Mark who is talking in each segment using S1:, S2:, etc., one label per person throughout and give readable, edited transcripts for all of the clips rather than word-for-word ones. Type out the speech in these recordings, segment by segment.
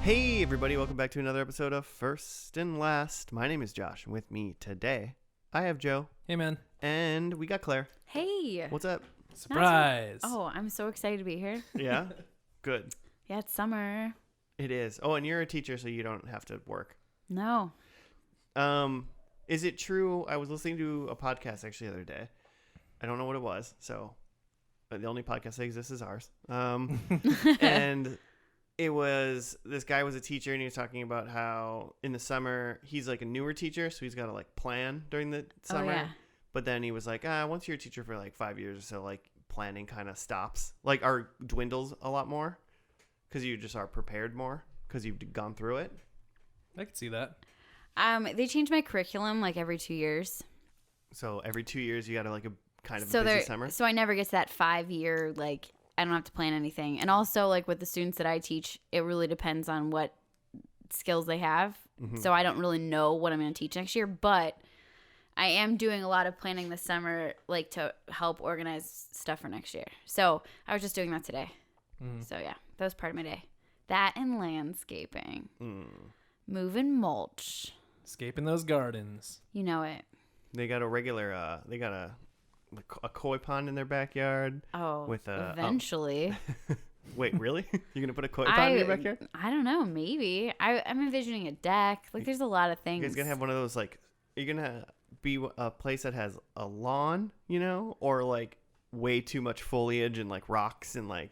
S1: Hey everybody, welcome back to another episode of First and Last. My name is Josh, and with me today, I have Joe.
S2: Hey, man.
S1: And we got Claire.
S3: Hey.
S1: What's up?
S2: Surprise.
S3: Oh, I'm so excited to be here.
S1: Yeah? Good.
S3: Yeah, it's summer.
S1: It is. Oh, and you're a teacher, so you don't have to work.
S3: No.
S1: Is it true? I was listening to a podcast actually the other day. I don't know what it was, so the only podcast that exists is ours. And it was, this guy was a teacher, and he was talking about how in the summer, he's like a newer teacher, so he's got to like plan during the summer.
S3: Oh, yeah.
S1: But then he was like, once you're a teacher for like 5 years or so, like planning kind of stops, like or dwindles a lot more because you just are prepared more because you've gone through it.
S2: I could see that.
S3: They change my curriculum like every 2 years.
S1: So every 2 years, you got to like a kind of
S3: So
S1: busy summer.
S3: So I never get to that 5 year, like, I don't have to plan anything. And also, like, with the students that I teach, it really depends on what skills they have.
S1: Mm-hmm.
S3: So I don't really know what I'm going to teach next year. But I am doing a lot of planning this summer, like, to help organize stuff for next year. So I was just doing that today. So, yeah, that was part of my day. That and landscaping. Moving mulch.
S2: Escaping those gardens.
S3: You know it.
S1: They got a regular, they got a koi pond in their backyard.
S3: Oh,
S1: with
S3: eventually.
S1: Wait, really? You're gonna put a koi pond in your backyard?
S3: I don't know. Maybe. I'm envisioning a deck. Like, there's a lot of things.
S1: You guys gonna have one of those like? You're gonna be a place that has a lawn, you know, or like way too much foliage and like rocks and like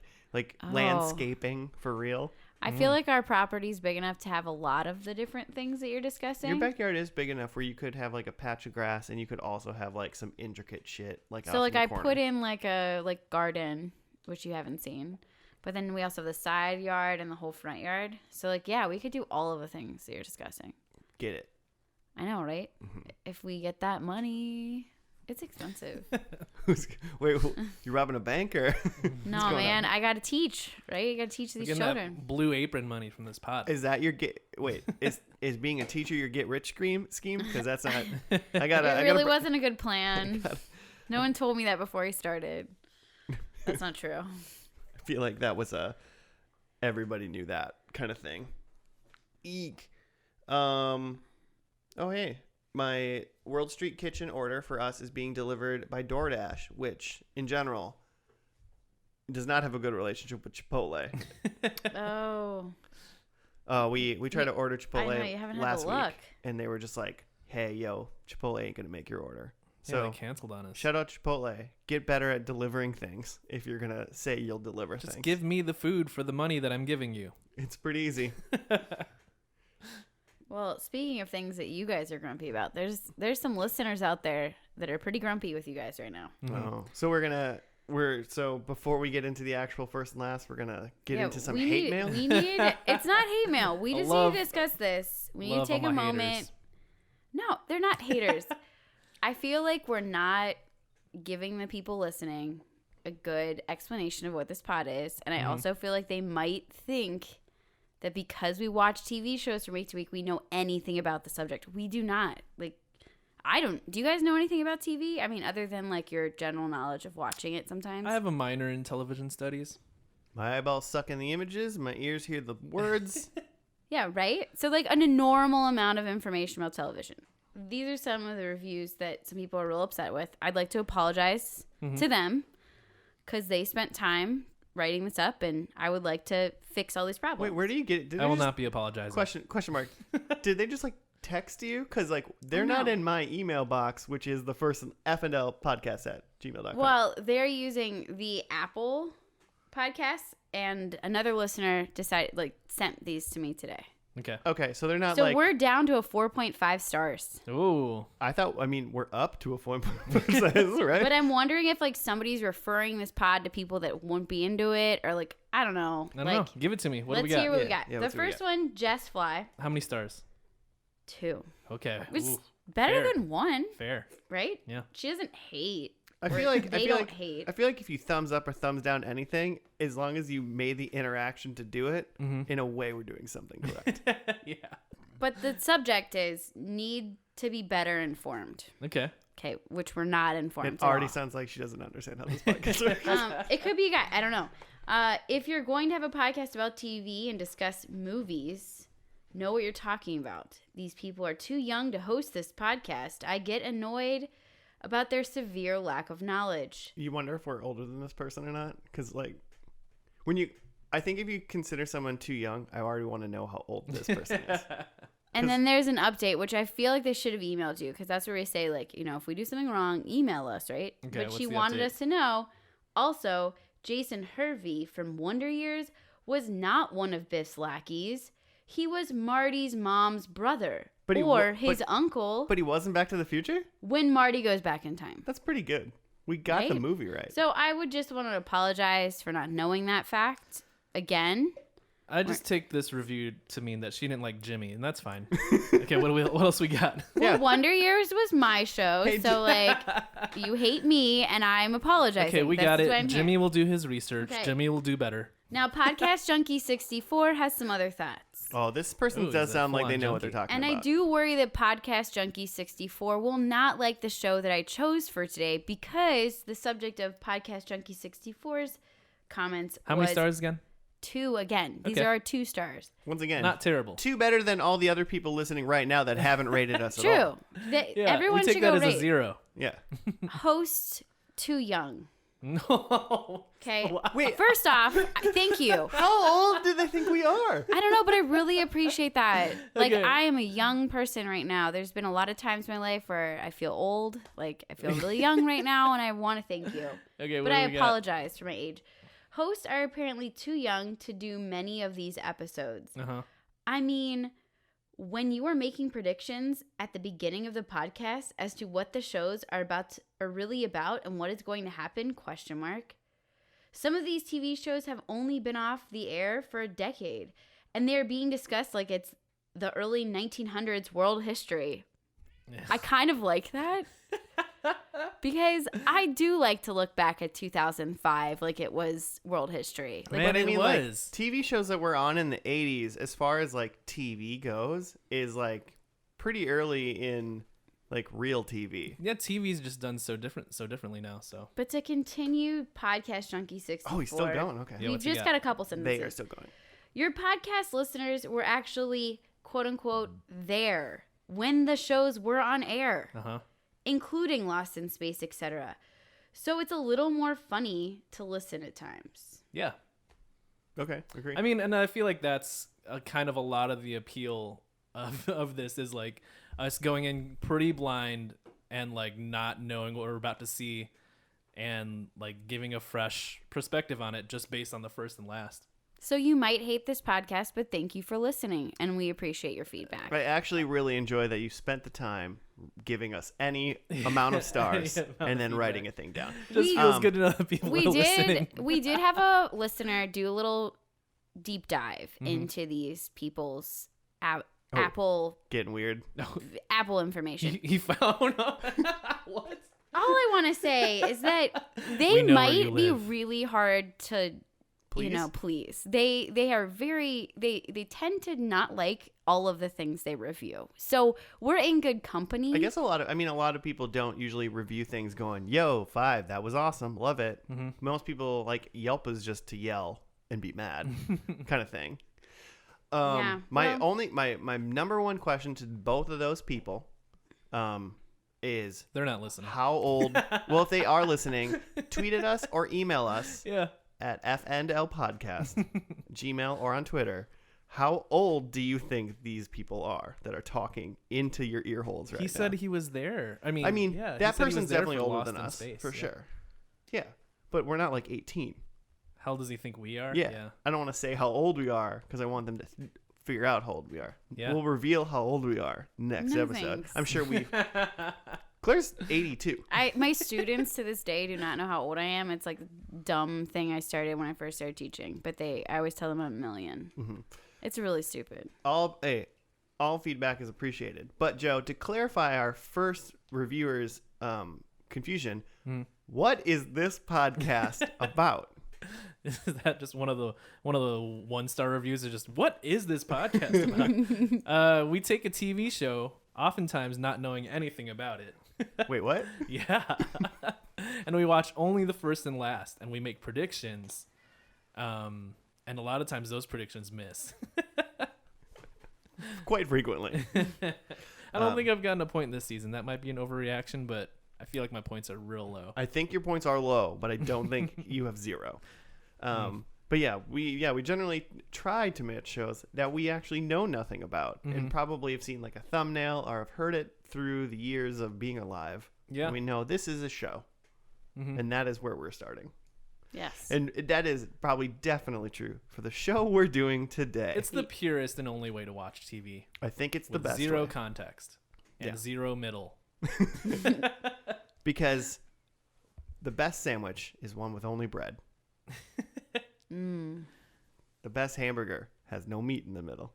S1: landscaping for real.
S3: I feel like our property's big enough to have a lot of the different things that you're discussing.
S1: Your backyard is big enough where you could have like a patch of grass and you could also have like some intricate shit like.
S3: So like I put in like a garden, which you haven't seen, but then we also have the side yard and the whole front yard. So like, yeah, we could do all of the things that you're discussing.
S1: Get it?
S3: I know, right? If we get that money, it's expensive.
S1: Wait, you robbing a bank or?
S3: No, man, I got to teach, right? You got to teach these children.
S2: That blue apron money from this pot.
S1: Is that your is being a teacher your get rich scheme? Because that's not. It
S3: really wasn't a good plan. No one told me that before I started. That's not true.
S1: I feel like that was everybody knew that kind of thing. Eek. Oh hey, my World Street Kitchen order for us is being delivered by DoorDash, which in general does not have a good relationship with Chipotle.
S3: Oh.
S1: We tried to order Chipotle last week,
S3: luck.
S1: and they were just like, "Hey, yo, Chipotle ain't gonna make your order."
S2: So
S1: So
S2: they canceled on us.
S1: shout out Chipotle. Get better at delivering things if you're gonna say you'll deliver
S2: Just
S1: things.
S2: give me the food for the money that I'm giving you.
S1: It's pretty easy.
S3: Well, speaking of things that you guys are grumpy about, there's some listeners out there that are pretty grumpy with you guys right now.
S1: Oh, so so before we get into the actual first and last, we're gonna get into some hate mail.
S3: It's not hate mail. We just need to discuss this. We need to take a moment.
S2: Haters.
S3: No, they're not haters. I feel like we're not giving the people listening a good explanation of what this pod is, and I also feel like they might think that because we watch TV shows from week to week, we know anything about the subject. We do not. Like, I don't. Do you guys know anything about TV? I mean, other than like your general knowledge of watching it sometimes.
S2: I have a minor in television studies.
S1: My eyeballs suck in the images. My ears hear the words.
S3: Yeah, right? So like a normal amount of information about television. These are some of the reviews that some people are real upset with. I'd like to apologize to them because they spent time writing this up, and I would like to fix all these problems.
S1: Wait, where do you get it?
S2: I will not be apologizing.
S1: Question mark. Did they just like text you? Because like they're not in my email box, which is the first FNL podcast at gmail.com.
S3: Well, they're using the Apple podcast, and another listener sent these to me today.
S1: Okay, so they're not
S3: So
S1: like.
S3: we're down to a 4.5 stars.
S2: Ooh.
S1: We're up to a 4.5, right?
S3: But I'm wondering if like somebody's referring this pod to people that won't be into it, or like I don't know.
S2: I don't know. Give it to me. What do we got?
S3: Let's hear what we got.
S1: Yeah,
S3: The
S1: let's see what we
S3: first one, Jess Fly,
S2: How many stars?
S3: 2.
S2: Okay.
S3: Which is
S2: Ooh,
S3: better
S2: fair.
S3: than 1,
S2: Fair.
S3: right?
S2: Yeah.
S3: She doesn't hate.
S1: I feel like
S3: they don't hate.
S1: I feel like if you thumbs up or thumbs down anything, as long as you made the interaction to do it, in a way, we're doing something correct.
S2: Yeah.
S3: But the subject is need to be better informed.
S2: Okay.
S3: Okay, which we're not informed.
S1: It already sounds like she doesn't understand how this podcast works.
S3: It could be a guy. I don't know. If you're going to have a podcast about TV and discuss movies, know what you're talking about. These people are too young to host this podcast. I get annoyed about their severe lack of knowledge.
S1: You wonder if we're older than this person or not? Because, like, I think if you consider someone too young, I already want to know how old this person is.
S3: And then there's an update, which I feel like they should have emailed you, because that's where we say, like, if we do something wrong, email us, right?
S2: Okay,
S3: But
S2: what's
S3: she
S2: the
S3: wanted
S2: update?
S3: us to know. Also, Jason Hervey from Wonder Years was not one of Biff's lackeys. He was Marty's mom's brother,
S1: But he
S3: or
S1: wa-
S3: his uncle,
S1: But he wasn't Back to the Future?
S3: when Marty goes back in time.
S1: That's pretty good. We got the
S3: Right?
S1: movie right.
S3: So I would just want to apologize for not knowing that fact again.
S2: I just take this review to mean that she didn't like Jimmy, and that's fine. Okay, what else we got?
S1: Yeah.
S3: Well, Wonder Years was my show,
S1: Hey,
S3: so like you hate me, and I'm apologizing.
S2: Okay, we
S3: That's
S2: got
S3: why
S2: it.
S3: I'm here.
S2: Jimmy will do his research.
S3: Okay.
S2: Jimmy will do better.
S3: Now, Podcast Junkie 64 has some other thoughts.
S1: Oh, this person
S2: Ooh,
S1: does
S2: he's a
S1: sound like they
S2: full-on
S1: know what they're
S2: junkie.
S1: talking
S3: And
S1: about.
S3: I do worry that Podcast Junkie 64 will not like the show that I chose for today, because the subject of Podcast Junkie 64's comments
S2: How
S3: was
S2: many stars again?
S3: 2 again. These
S2: Okay.
S3: are our 2 stars.
S1: Once again,
S2: Not terrible.
S1: two better than all the other people listening right now that haven't rated us at all.
S3: True.
S2: Yeah,
S3: Everyone
S2: we take
S3: should
S2: that
S3: go
S2: as
S3: rate.
S2: a 0.
S1: Yeah.
S3: Host too young.
S2: No.
S3: Okay.
S1: Wait,
S3: First off, thank you.
S1: how old do they think we are?
S3: I don't know, but I really appreciate that. Like,
S2: Okay.
S3: I am a young person right now. There's been a lot of times in my life where I feel old. Like, I feel really young right now, and I want to thank you.
S2: Okay,
S3: But
S2: what
S3: I
S2: do we got?
S3: apologize for my age. Hosts are apparently too young to do many of these episodes.
S2: Uh-huh.
S3: I mean, when you are making predictions at the beginning of the podcast as to what the shows are really about and what is going to happen, ? Some of these TV shows have only been off the air for a decade, and they're being discussed like it's the early 1900s world history. I kind of like that. Because I do like to look back at 2005 like it was world history. Like,
S2: Man,
S1: But I
S2: it
S1: mean, like,
S2: was.
S1: TV shows that were on in the 80s, as far as like TV goes, is like pretty early in like real TV.
S2: Yeah, TV's just done so differently now. So
S3: but to continue Podcast Junkie 64.
S1: Oh, he's still going. Okay.
S2: Yeah,
S3: We've
S2: what's he
S3: just
S2: got?
S3: got a couple
S1: They
S3: sentences.
S1: are still going.
S3: Your podcast listeners were actually, quote unquote, there when the shows were on air,
S2: uh-huh.
S3: including Lost in Space, etc. So it's a little more funny to listen at times.
S2: Yeah.
S1: Okay. Agree.
S2: I mean, and I feel like that's kind of a lot of the appeal of this is like us going in pretty blind and like not knowing what we're about to see and like giving a fresh perspective on it just based on the first and last.
S3: So you might hate this podcast, but thank you for listening, and we appreciate your feedback.
S1: I actually really enjoy that you spent the time giving us any amount of stars
S2: Any amount
S1: and
S2: of
S1: then
S2: feedback.
S1: writing a thing down.
S2: Just
S3: We-
S2: feels good to know that people
S3: We
S2: are listening.
S3: did have a listener do a little deep dive
S2: Mhm.
S3: into these people's
S1: Oh. Getting weird.
S3: Apple information.
S2: he found what?
S3: All I want to say is that
S2: We
S3: they
S2: know where you
S3: might be
S2: live.
S3: really hard to,
S1: Please?
S3: please. They are very they tend to not like all of the things they review. So we're in good company.
S1: I guess a lot of people don't usually review things going, "Yo, 5, that was awesome, love it."
S2: Mhm.
S1: Most people like Yelp is just to yell and be mad, kind of thing.
S3: Yeah,
S1: My number one question to both of those people, is
S2: They're not listening.
S1: how old? Well, if they are listening, tweet at us or email us
S2: Yeah.
S1: at FNL Gmail, or on Twitter. How old do you think these people are that are talking into your ear holes right
S2: He
S1: now?
S2: said he was there. I mean, yeah, he
S1: that
S2: said he
S1: person's
S2: was there
S1: definitely
S2: for
S1: older
S2: Lost
S1: than
S2: in
S1: us,
S2: Space,
S1: for
S2: yeah.
S1: sure. Yeah, but we're not like 18.
S2: How old does he think we are?
S1: Yeah. I don't want to say how old we are because I want them to figure out how old we are.
S2: Yeah.
S1: We'll reveal how old we are next
S3: No
S1: episode.
S3: thanks.
S1: I'm sure we. Claire's 82.
S3: My students to this day do not know how old I am. It's like a dumb thing I started when I first started teaching, but I always tell them I'm a million.
S1: Mhm.
S3: It's really stupid.
S1: All feedback is appreciated. But Joe, to clarify our first reviewers' confusion, what is this podcast about?
S2: Is that just one of the 1-star reviews? Is just, what is this podcast about? We take a TV show, oftentimes not knowing anything about it.
S1: Wait, what?
S2: Yeah. And we watch only the first and last, and we make predictions And a lot of times those predictions miss.
S1: Quite frequently.
S2: I don't think I've gotten a point this season. That might be an overreaction, but I feel like my points are real low.
S1: I think your points are low, but I don't think you have 0. But yeah, we generally try to match shows that we actually know nothing about and probably have seen like a thumbnail or have heard it through the years of being alive.
S2: Yeah.
S1: And we know this is a show, and that is where we're starting.
S3: Yes.
S1: And that is probably definitely true for the show we're doing today.
S2: It's the purest and only way to watch TV.
S1: I think it's the
S2: With
S1: best
S2: zero
S1: way.
S2: context and
S1: Yeah.
S2: zero middle.
S1: Because the best sandwich is one with only bread. The best hamburger has no meat in the middle.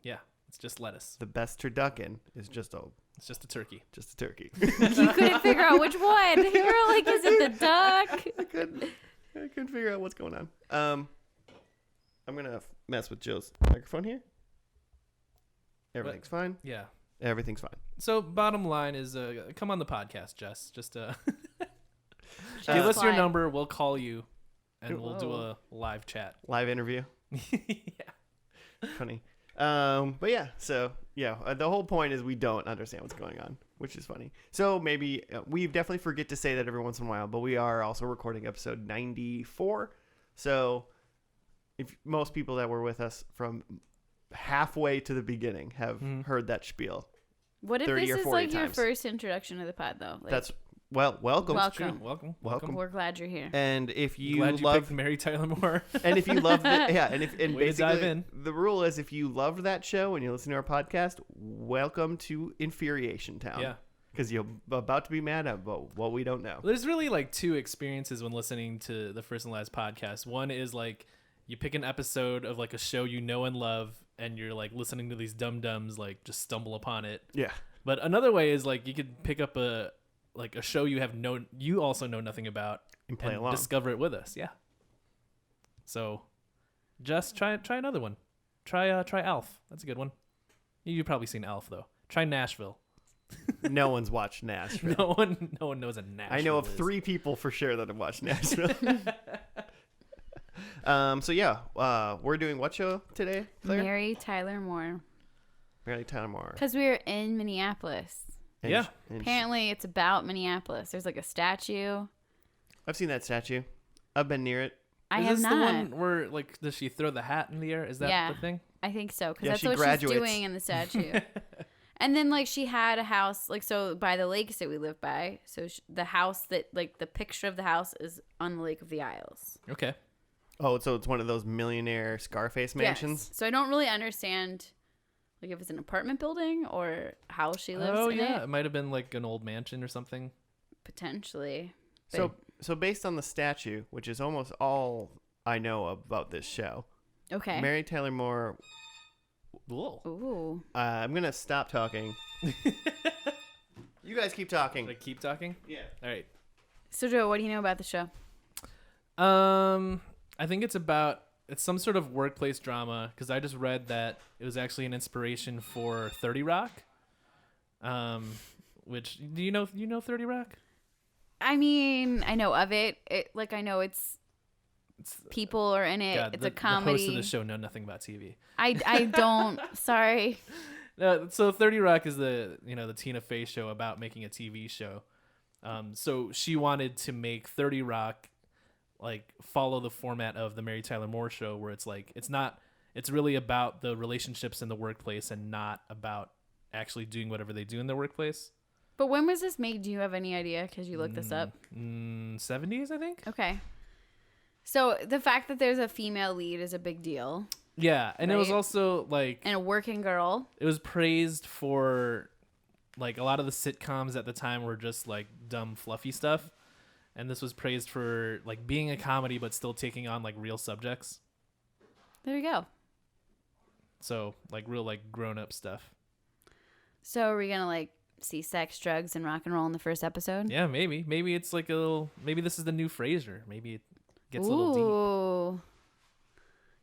S2: Yeah, it's just lettuce.
S1: The best turducken is just a
S2: It's just a turkey.
S1: turkey.
S3: You couldn't figure out which one. You were like, is it the duck?
S1: I couldn't figure out what's going on. I'm gonna mess with Joe's microphone here. Everything's fine.
S2: Yeah.
S1: Everything's fine.
S2: So bottom line is, come on the podcast, Jess. Just give
S3: Just
S2: us your
S3: fly.
S2: number. We'll call you, and we'll do
S3: Whoa.
S2: a live chat.
S1: Live interview.
S2: Yeah.
S1: Funny. But yeah, so yeah, the whole point is we don't understand what's going on, which is funny. So maybe we definitely forget to say that every once in a while, but we are also recording episode 94. So if most people that were with us from halfway to the beginning have heard that spiel.
S3: What if
S1: 30
S3: this
S1: or
S3: is
S1: 40
S3: like your
S1: times.
S3: first introduction to the pod, though? Like,
S1: That's welcome.
S3: Welcome.
S2: Welcome.
S1: Welcome.
S3: We're glad you're here.
S1: And if you
S2: Glad you
S1: love
S2: picked Mary Tyler Moore.
S1: and if you love the, yeah, and if and
S2: Way to dive
S1: basically
S2: in.
S1: the rule is if you loved that show and you listen to our podcast, welcome to Infuriation Town.
S2: Yeah.
S1: Because you're about to be mad about what we don't know.
S2: There's really like two experiences when listening to the First and Last podcast. One is like you pick an episode of like a show you know and love, and you're like listening to these dum-dums like just stumble upon it.
S1: Yeah.
S2: But another way is like you could pick up a show you also know nothing about
S1: And play along.
S2: discover it with us. Yeah. So just try another one. Try Alf. That's a good one. You've probably seen Alf though. Try Nashville.
S1: No one's watched Nashville.
S2: No one knows a Nashville.
S1: I know of
S2: is.
S1: 3 people for sure that have watched Nashville. So yeah, we're doing what show today, Claire?
S3: Mary Tyler Moore.
S1: Mary Tyler Moore.
S3: Because we were in Minneapolis.
S1: And
S2: Yeah.
S1: sh- and sh-
S3: Apparently, it's about Minneapolis. There's like a statue.
S1: I've seen that statue. I've been near it.
S3: I
S2: Is
S3: have
S2: this
S3: not.
S2: the one where like does she throw the hat in the air? Is that
S3: Yeah.
S2: the thing?
S3: I think so, because
S1: Yeah,
S3: that's
S1: she
S3: what
S1: graduates.
S3: she's doing in the statue. And then like she had a house like so by the lakes that we live by. So the house that like the picture of the house is on the Lake of the Isles.
S2: Okay.
S1: Oh, so it's one of those millionaire Scarface mansions?
S3: Yes. So I don't really understand like if it's an apartment building or how she lives
S2: Oh
S3: in
S2: yeah,
S3: it.
S2: it might have been like an old mansion or something.
S3: Potentially.
S1: So based on the statue, which is almost all I know about this show,
S3: Okay.
S1: Mary Tyler Moore.
S2: Whoa.
S3: Ooh.
S1: I'm gonna stop talking. You guys keep talking.
S2: Should I keep talking?
S1: Yeah.
S2: All right.
S3: So Joe, what do you know about the show?
S2: I think it's some sort of workplace drama because I just read that it was actually an inspiration for 30 Rock. Which do you know 30 Rock?
S3: I mean, I know of it. I know it's
S2: It's
S3: people are in it.
S2: God,
S3: It's
S2: the
S3: a comedy.
S2: hosts of the show know nothing about TV.
S3: I don't. Sorry.
S2: So 30 Rock is the Tina Fey show about making a TV show. So she wanted to make 30 Rock like follow the format of the Mary Tyler Moore show where it's like it's really about the relationships in the workplace and not about actually doing whatever they do in their workplace.
S3: But when was this made? Do you have any idea? Because you looked this up.
S2: 70s, I think.
S3: Okay. So the fact that there's a female lead is a big deal.
S2: Yeah, and it was
S3: Right.
S2: also like
S3: And a working girl.
S2: it was praised for like a lot of the sitcoms at the time were just like dumb fluffy stuff, and this was praised for like being a comedy but still taking on like real subjects,
S3: There you go.
S2: so like real like grown-up stuff.
S3: So are we going to like see sex, drugs, and rock and roll in the first episode?
S2: Yeah, maybe it's like maybe this is the new Frasier. Maybe it gets a little
S3: Ooh.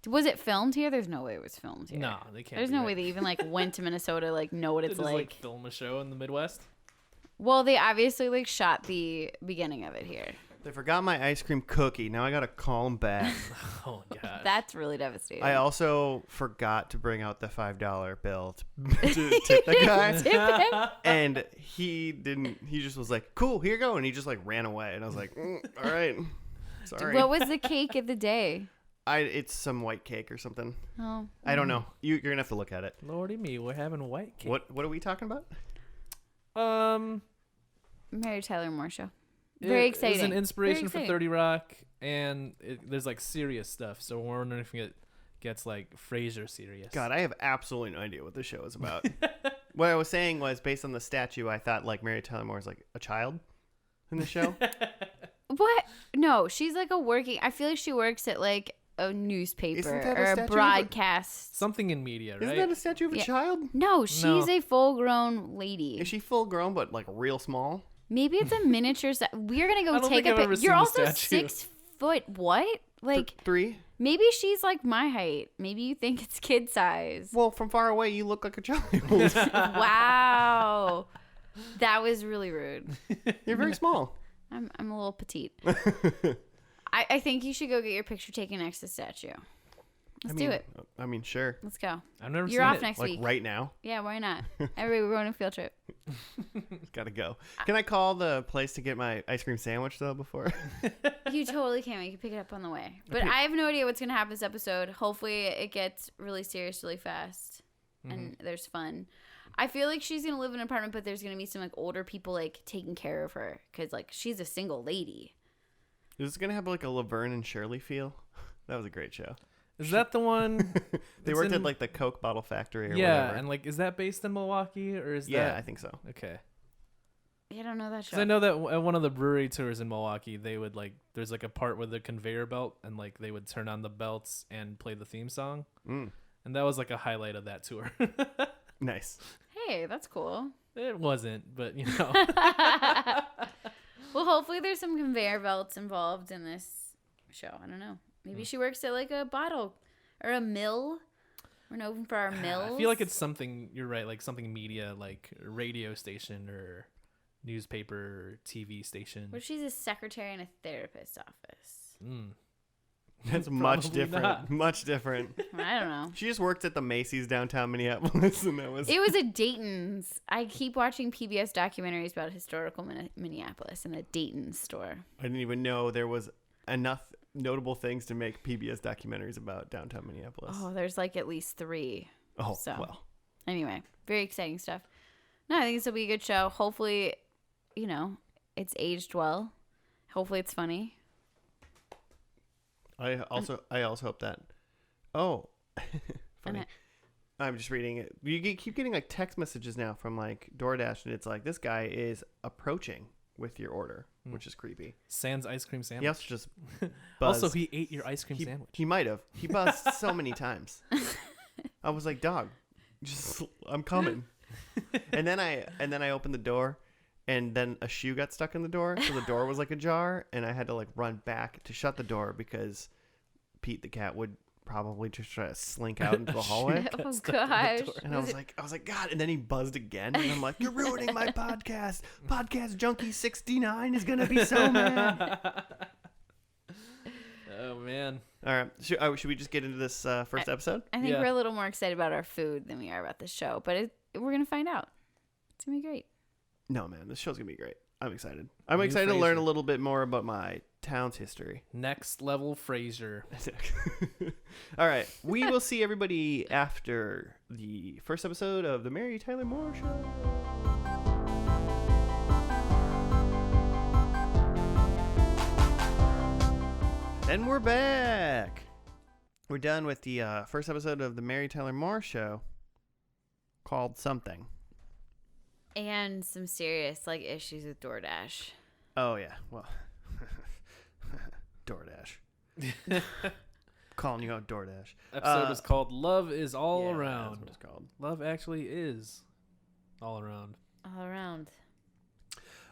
S3: Was it filmed here? There's no way it was filmed
S2: deep.
S3: here.
S2: No, they can't.
S3: There's
S2: be
S3: no
S2: right.
S3: way they even like went to Minnesota like know what
S2: They
S3: it's
S2: just
S3: like.
S2: film a show in the Midwest.
S3: Well, they obviously like shot the beginning of it here.
S1: They forgot my ice cream cookie. Now I gotta call them back.
S2: Oh god.
S3: That's really devastating.
S1: I also forgot to bring out the $5 bill to tip the guy.
S3: Tip him?
S1: And he didn't. He just was like, "Cool, here you go," and he just like ran away. And I was like, "All right, sorry."
S3: What was the cake of the day?
S1: It's some white cake or something.
S3: Oh,
S1: I don't know. You're gonna have to look at it.
S2: Lordy me, we're having white cake.
S1: What are we talking about?
S3: Mary Tyler Moore Show. Very exciting.
S2: It's an inspiration for
S3: Very
S2: 30 Rock, and there's like serious stuff. So we're wondering if it gets like Frasier serious.
S1: God, I have absolutely no idea what this show is about. What I was saying was based on the statue. I thought like Mary Tyler Moore is like a child in the show.
S3: What? No, she's like a working. I feel like she works at like a newspaper
S1: Isn't that a
S3: or
S1: statue
S3: a
S1: of a-
S3: broadcast.
S2: Something in media, right?
S1: Isn't that a statue of a
S3: Yeah.
S1: child?
S3: No, she's a full-grown lady.
S1: Is she full grown but like real small?
S3: Maybe it's a miniature. We're gonna
S2: I
S3: go
S2: don't
S3: take
S2: think
S3: a
S2: I've ever
S3: picture.
S2: seen
S3: You're
S2: the
S3: also
S2: statue.
S3: 6 foot. What? Like
S1: 3?
S3: maybe she's like my height. Maybe you think it's kid size.
S1: Well, from far away, you look like a child.
S3: Wow, that was really rude.
S1: You're very small.
S3: I'm a little petite. I think you should go get your picture taken next to the statue. Let's do it.
S1: I mean, sure.
S3: Let's go.
S2: I've never
S3: You're
S2: seen
S3: off
S2: it.
S3: next
S1: Like
S3: week.
S1: right now,
S3: Yeah, why not? Everybody, we're going on a field trip.
S1: gotta go. Can I call the place to get my ice cream sandwich though before?
S3: You totally can. You can pick it up on the way. But I have no idea what's going to happen this episode. Hopefully, it gets really serious really fast, and there's fun. I feel like she's going to live in an apartment, but there's going to be some like older people like taking care of her because like she's a single lady.
S1: Is this gonna have like a Laverne and Shirley feel? That was a great show.
S2: Is that the one?
S1: They
S2: It's
S1: worked at
S2: in-
S1: like the Coke bottle factory or
S2: Yeah,
S1: whatever.
S2: and like, is that based in Milwaukee or is
S1: Yeah,
S2: that?
S1: I think so.
S2: Okay.
S3: I don't know that show.
S2: Because I know that at one of the brewery tours in Milwaukee, they would like, there's like a part with the conveyor belt, and like they would turn on the belts and play the theme song,
S1: Mm,
S2: and that was like a highlight of that tour.
S1: nice.
S3: Hey, that's cool.
S2: It wasn't, but you know.
S3: Well, hopefully there's some conveyor belts involved in this show. I don't know. Maybe she works at like a bottle or a mill. We're known for our mills.
S2: I feel like it's something. You're right, like something media, like a radio station or newspaper or TV station.
S3: Well, she's a secretary in a therapist's office.
S2: Mm.
S1: That's much
S2: Probably
S1: different.
S2: not.
S1: Much different.
S3: I don't know.
S1: She just worked at the Macy's downtown Minneapolis, and that was.
S3: It was at Dayton's. I keep watching PBS documentaries about historical Minneapolis and the Dayton store.
S1: I didn't even know there was enough notable things to make PBS documentaries about downtown Minneapolis.
S3: Oh, there's like at least 3.
S1: Oh,
S3: so.
S1: well.
S3: Anyway, very exciting stuff. No, I think this will be a good show. Hopefully, you know, it's aged well. Hopefully it's funny.
S1: I also hope that. Oh, funny.
S3: And
S1: I'm just reading it. Keep getting like text messages now from like DoorDash, and it's like this guy is approaching with your order, which is creepy.
S2: Sans ice cream sandwich.
S1: He also just buzzed.
S2: Also, he ate your ice cream sandwich.
S1: He might have. He buzzed so many times. I was like, dog, just I'm coming. and then I opened the door, and then a shoe got stuck in the door, so the door was like ajar, and I had to like run back to shut the door because Pete the cat would probably just try to slink out into the hallway.
S3: Oh
S2: stuck in the
S3: gosh.
S2: door.
S1: And I was like, God. And then he buzzed again. And I'm like, you're ruining my podcast. Podcast Junkie 69 is going to be so mad.
S2: Oh man.
S1: All right. Should we just get into this first episode?
S3: I think
S2: Yeah.
S3: we're a little more excited about our food than we are about the show, but we're going to find out. It's going to be great.
S1: No, man. This show's going to be great. I'm excited. I'm
S2: New
S1: excited to learn
S2: Frasier.
S1: a little bit more about my town's history.
S2: Next level Frasier.
S1: All right. We will see everybody after the first episode of the Mary Tyler Moore Show. And we're back. We're done with the first episode of the Mary Tyler Moore Show called something.
S3: And some serious like issues with DoorDash.
S1: Oh, yeah. Well, DoorDash. Calling you out, DoorDash.
S2: Episode is called "Love Is All
S1: Yeah,
S2: Around."
S1: That's what it's called.
S2: Love actually is all around.
S3: All around.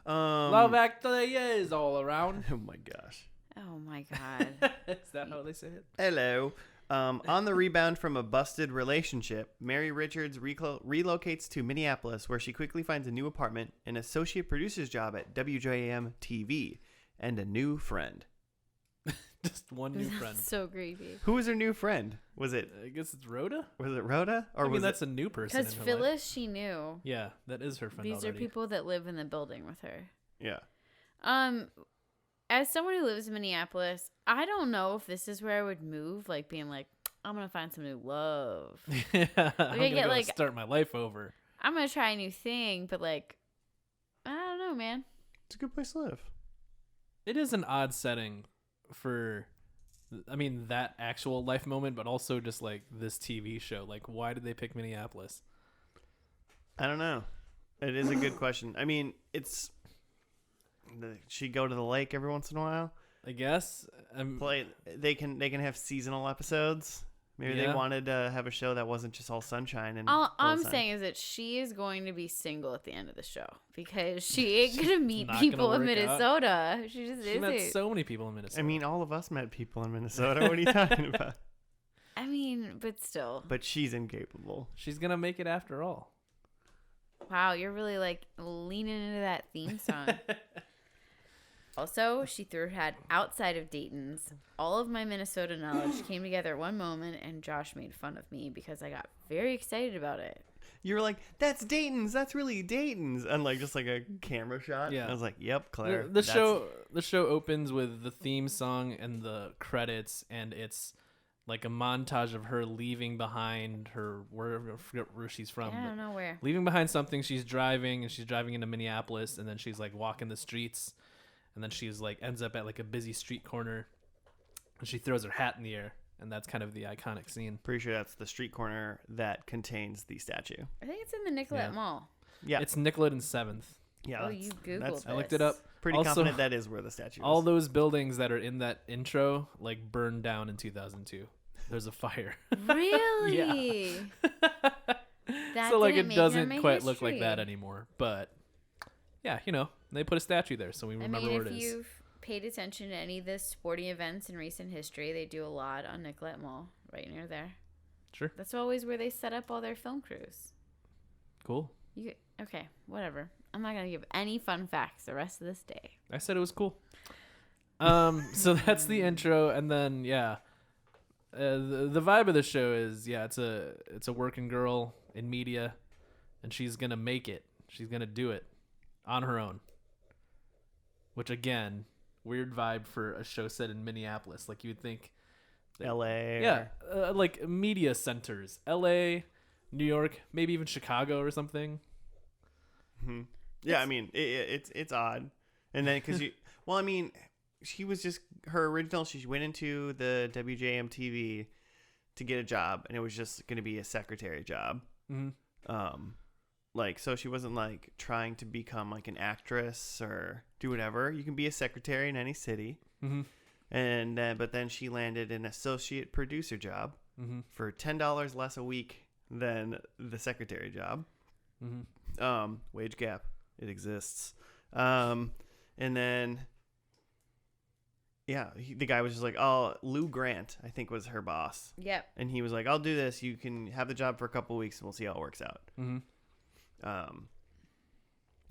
S2: Love actually is all around.
S1: Oh, my gosh.
S3: Oh my god.
S2: Is that how they say it?
S1: Hello. On the rebound from a busted relationship, Mary Richards relocates to Minneapolis, where she quickly finds a new apartment, an associate producer's job at WJAM TV, and a new friend.
S2: Just one new friend.
S3: So creepy.
S1: Who was her new friend? Was it
S2: I guess it's Rhoda.
S1: Rhoda? Or
S2: I mean,
S1: was
S2: that's a new person.
S3: Because
S2: in her
S3: Phyllis,
S2: life.
S3: she knew.
S2: Yeah, that is her friend.
S3: These
S2: already.
S3: are people that live in the building with her.
S1: Yeah.
S3: As someone who lives in Minneapolis, I don't know if this is where I would move. Like being like, I'm gonna find some new love.
S2: Yeah, I'm gonna
S3: get,
S2: go
S3: like-
S2: start my life over.
S3: I'm gonna try a new thing, but like, I don't know, man.
S1: It's a good place to live.
S2: It is an odd setting for, I mean, that actual life moment, but also just like this TV show. Like, why did they pick Minneapolis?
S1: I don't know. It is a good question. I mean, it's she go to the lake every once in a while.
S2: I guess.
S1: Play. They can have seasonal episodes. Maybe they
S2: Yeah.
S1: wanted to have a show that wasn't just all sunshine and.
S3: All
S1: full
S3: I'm
S1: sun.
S3: saying is that she is going to be single at the end of the show because she ain't gonna meet
S2: not
S3: people
S2: gonna
S3: in
S2: work out.
S3: Minnesota. She just
S2: She met
S3: isn't.
S2: so many people in Minnesota.
S1: I mean, all of us met people in Minnesota. What are you talking about?
S3: I mean, but still.
S1: But she's incapable.
S2: she's gonna make it after all.
S3: Wow, you're really like leaning into that theme song. Also, she threw her hat outside of Dayton's. All of my Minnesota knowledge came together at one moment, and Josh made fun of me because I got very excited about it.
S1: You were like, "That's Dayton's. That's really Dayton's," and like just like a camera shot.
S2: Yeah.
S1: I was like, "Yep, Claire."
S2: The
S1: that's-
S2: show opens with the theme song and the credits, and it's like a montage of her leaving behind her wherever, I forget where she's from.
S3: I
S2: but
S3: don't know where.
S2: leaving behind something. She's driving, and she's driving into Minneapolis, and then she's like walking the streets, and then she's like ends up at like a busy street corner, and she throws her hat in the air, and that's kind of the iconic scene.
S1: Pretty sure that's the street corner that contains the statue.
S3: I think it's in the Nicollet
S2: Yeah.
S3: Mall.
S1: Yeah,
S2: It's Nicollet and 7th.
S1: yeah.
S3: Oh,
S1: that's-
S3: you
S1: that's
S3: Googled
S2: I looked
S3: this.
S2: it up.
S1: Pretty
S2: Also,
S1: confident that is where the statue is.
S2: All those buildings that are in that intro like burned down in 2002. There's a fire.
S3: Really? That
S2: So like
S3: didn't
S2: it
S3: make
S2: doesn't
S3: my
S2: quite look like
S3: history.
S2: that anymore. But yeah, you know, they put a statue there, so we
S3: I
S2: remember
S3: mean,
S2: where
S3: if
S2: it is.
S3: you've paid attention to any of the sporting events in recent history, they do a lot on Nicollet Mall, right near there.
S2: Sure.
S3: That's always where they set up all their film crews.
S2: Cool.
S3: Okay, whatever. I'm not gonna give any fun facts the rest of this day.
S2: I said it was cool. So that's the intro, and then yeah, the vibe of the show is it's a working girl in media, and she's gonna make it. She's gonna do it on her own. Which again, weird vibe for a show set in Minneapolis. Like you would think,
S1: L.A.
S2: yeah, like media centers, L.A., New York, maybe even Chicago or something.
S1: Mhm. Yeah, I mean, it's odd. And then because well, I mean, she was just her original. She went into the WJM-TV to get a job, and it was just going to be a secretary job.
S2: Mm-hmm.
S1: Like, so she wasn't like trying to become like an actress or do whatever. You can be a secretary in any city.
S2: Mm-hmm.
S1: And but then she landed an associate producer job
S2: Mm-hmm.
S1: for $10 less a week than the secretary job.
S2: Mm-hmm.
S1: Wage gap, it exists. And then yeah, the guy was just like, "Oh, Lou Grant, I think was her boss,"
S3: Yep.
S1: and he was like, "I'll do this. You can have the job for a couple weeks, and we'll see how it works out."
S2: Mm-hmm.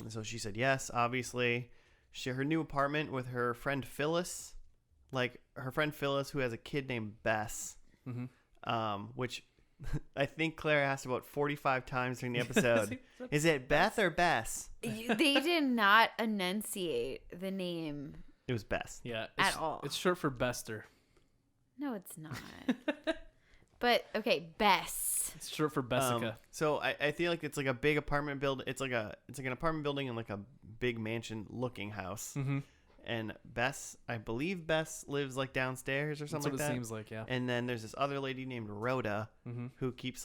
S1: And so she said yes. Obviously, her new apartment with her friend Phyllis, like her friend Phyllis, who has a kid named Bess,
S2: Mm-hmm.
S1: which I think Claire asked about 45 times during the episode. Is it Beth or Bess?
S3: They did not enunciate the name.
S1: It was Bess.
S2: Yeah,
S3: At all.
S2: It's short for Bester.
S3: No, it's not. But okay, Bess.
S2: It's short for Bessica.
S1: So I feel like it's like a big apartment building. It's like an apartment building in like a big mansion looking house.
S2: Mm-hmm.
S1: And Bess, I believe Bess lives like downstairs or
S2: That's
S1: something
S2: what
S1: like
S2: it
S1: that.
S2: seems like, yeah.
S1: And then there's this other lady named Rhoda
S2: Mm-hmm.
S1: who keeps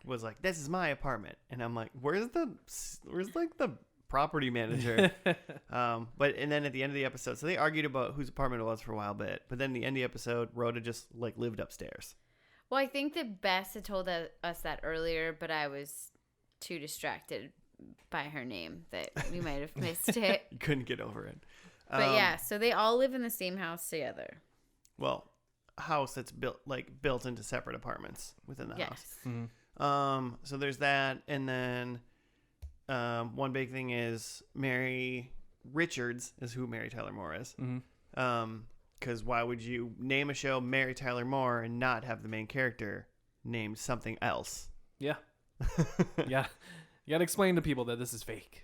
S1: was like, "This is my apartment," and I'm like, where's like the property manager? But and then at the end of the episode, so they argued about whose apartment it was for a while, but then at the end of the episode, Rhoda just like lived upstairs.
S3: Well, I think that Bess had told us that earlier, but I was too distracted by her name that we might have missed it.
S1: You couldn't get over it.
S3: But yeah, so they all live in the same house together.
S1: Well, a house that's built into separate apartments within the house.
S3: Yes.
S2: Mm-hmm.
S1: So there's that, and then one big thing is Mary Richards is who Mary Tyler Moore is.
S2: Mm-hmm.
S1: Because why would you name a show Mary Tyler Moore and not have the main character named something else?
S2: Yeah. Yeah. You gotta explain to people that this is fake.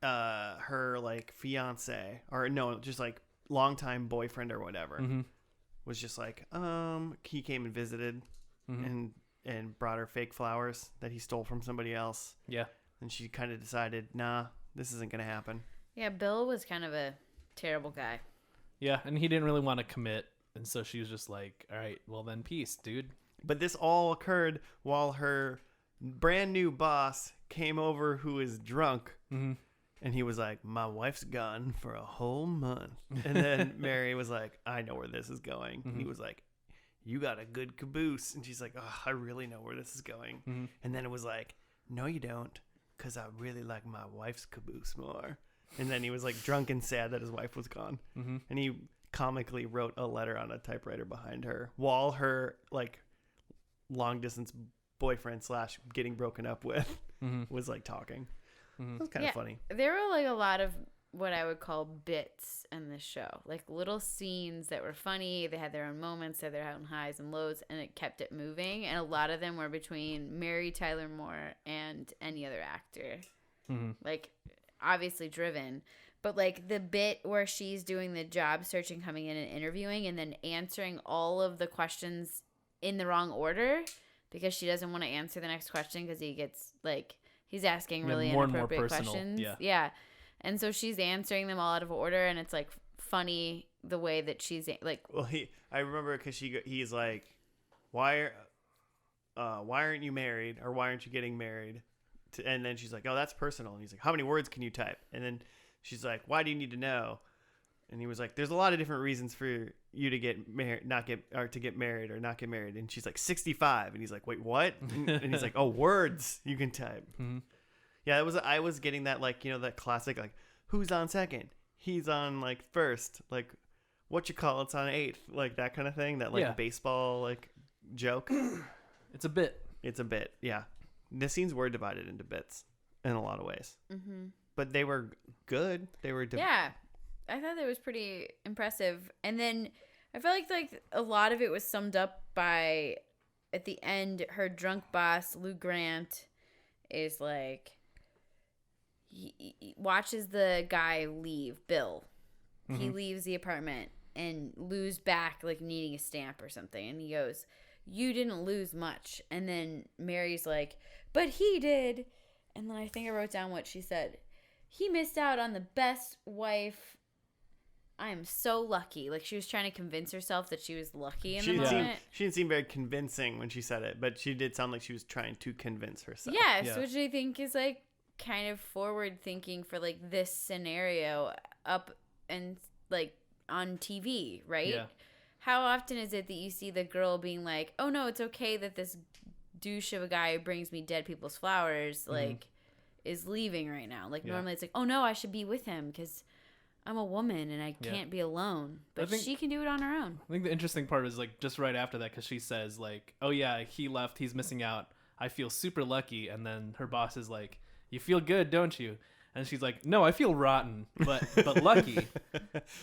S1: Her like fiance or no, just like longtime boyfriend or whatever was just like, he came and visited and brought her fake flowers that he stole from somebody else.
S2: Yeah.
S1: And she kind of decided, nah, this isn't gonna happen.
S3: Yeah, Bill was kind of a terrible guy.
S2: Yeah, and he didn't really want to commit, and so she was just like, all right, well then peace, dude.
S1: But this all occurred while her brand new boss came over who is drunk. And he was like, my wife's gone for a whole month. And then Mary was like, I know where this is going. And he was like, you got a good caboose. And she's like, oh, I really know where this is going. And then it was like, no, you don't, because I really like my wife's caboose more. And then he was like drunk and sad that his wife was gone. And he comically wrote a letter on a typewriter behind her while her like long distance boyfriend / getting broken up with was like talking. It was kind of funny.
S3: There were like a lot of what I would call bits in this show, like little scenes that were funny. They had their own moments, they had their own highs and lows, and it kept it moving. And a lot of them were between Mary Tyler Moore and any other actor. Like obviously driven, but like the bit where she's doing the job searching, coming in and interviewing, and then answering all of the questions in the wrong order because she doesn't want to answer the next question because he gets like he's asking really
S2: more and more
S3: inappropriate
S2: personal.
S3: questions.
S2: Yeah.
S3: And so she's answering them all out of order, and it's like funny the way that she's like.
S1: Well, I remember because he's like, why aren't you married, or why aren't you getting married? And then she's like, oh, that's personal. And he's like, how many words can you type? And then she's like, why do you need to know? And he was like, there's a lot of different reasons for you to get married, to get married or not get married. And she's like, 65. And he's like, wait, what? And he's like, oh, words you can type. Yeah, I was getting that, like, you know, that classic, like, who's on second? He's on like first, like it's on eighth, like that kind of thing. That like baseball like joke.
S2: It's a bit.
S1: It's a bit, yeah. The scenes were divided into bits in a lot of ways, but they were good. They were
S3: yeah. I thought that was pretty impressive. And then I felt like a lot of it was summed up by at the end. Her drunk boss Lou Grant is like. He watches the guy leave, Bill. He leaves the apartment and Lou's back like needing a stamp or something. And he goes, you didn't lose much. And then Mary's like, but he did. And then I think I wrote down what she said. He missed out on the best wife. I am so lucky. Like she was trying to convince herself that she was lucky in the moment.
S1: She didn't seem very convincing when she said it, but she did sound like she was trying to convince herself.
S3: Yes, which I think is like kind of forward thinking for like this scenario up and like on TV, right?
S2: Yeah.
S3: How often is it that you see the girl being like, oh no, it's okay that this douche of a guy who brings me dead people's flowers like is leaving right now? Like normally it's like, oh no, I should be with him because I'm a woman and I can't be alone. But she can do it on her own.
S2: I think the interesting part is like just right after that, because she says like, oh yeah, he left, he's missing out, I feel super lucky. And then her boss is like, you feel good, don't you? And she's like, no, I feel rotten, but lucky.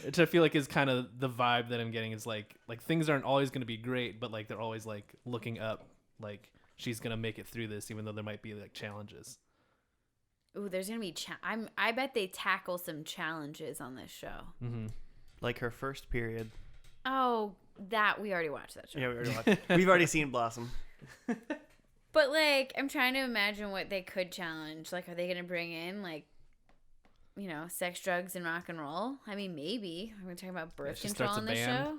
S2: Which I feel like is kind of the vibe that I'm getting, is like things aren't always going to be great, but like they're always like looking up, like she's going to make it through this, even though there might be like challenges.
S3: Ooh, there's going to be I bet they tackle some challenges on this show.
S1: Like her first period.
S3: Oh, that we already watched that show.
S1: Yeah, we already watched. We've already seen Blossom.
S3: But, like, I'm trying to imagine what they could challenge. Like, are they going to bring in, like, you know, sex, drugs, and rock and roll? I mean, maybe. Are we talking about birth control on this show?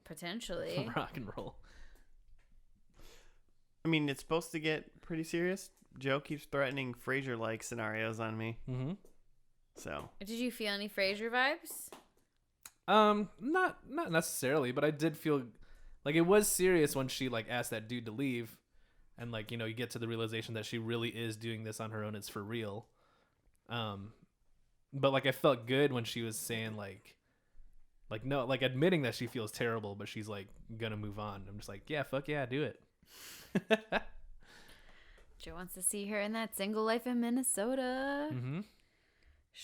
S3: Potentially.
S2: Rock and roll.
S1: I mean, it's supposed to get pretty serious. Joe keeps threatening Frasier-like scenarios on me. So. Did
S3: you feel any Frasier vibes?
S2: Not necessarily, but I did feel like it was serious when she, like, asked that dude to leave. And, like, you know, you get to the realization that she really is doing this on her own. It's for real. But, like, I felt good when she was saying, like, no, like, admitting that she feels terrible, but she's, like, gonna move on. I'm just like, yeah, fuck yeah, do it.
S3: Joe wants to see her in that single life in Minnesota.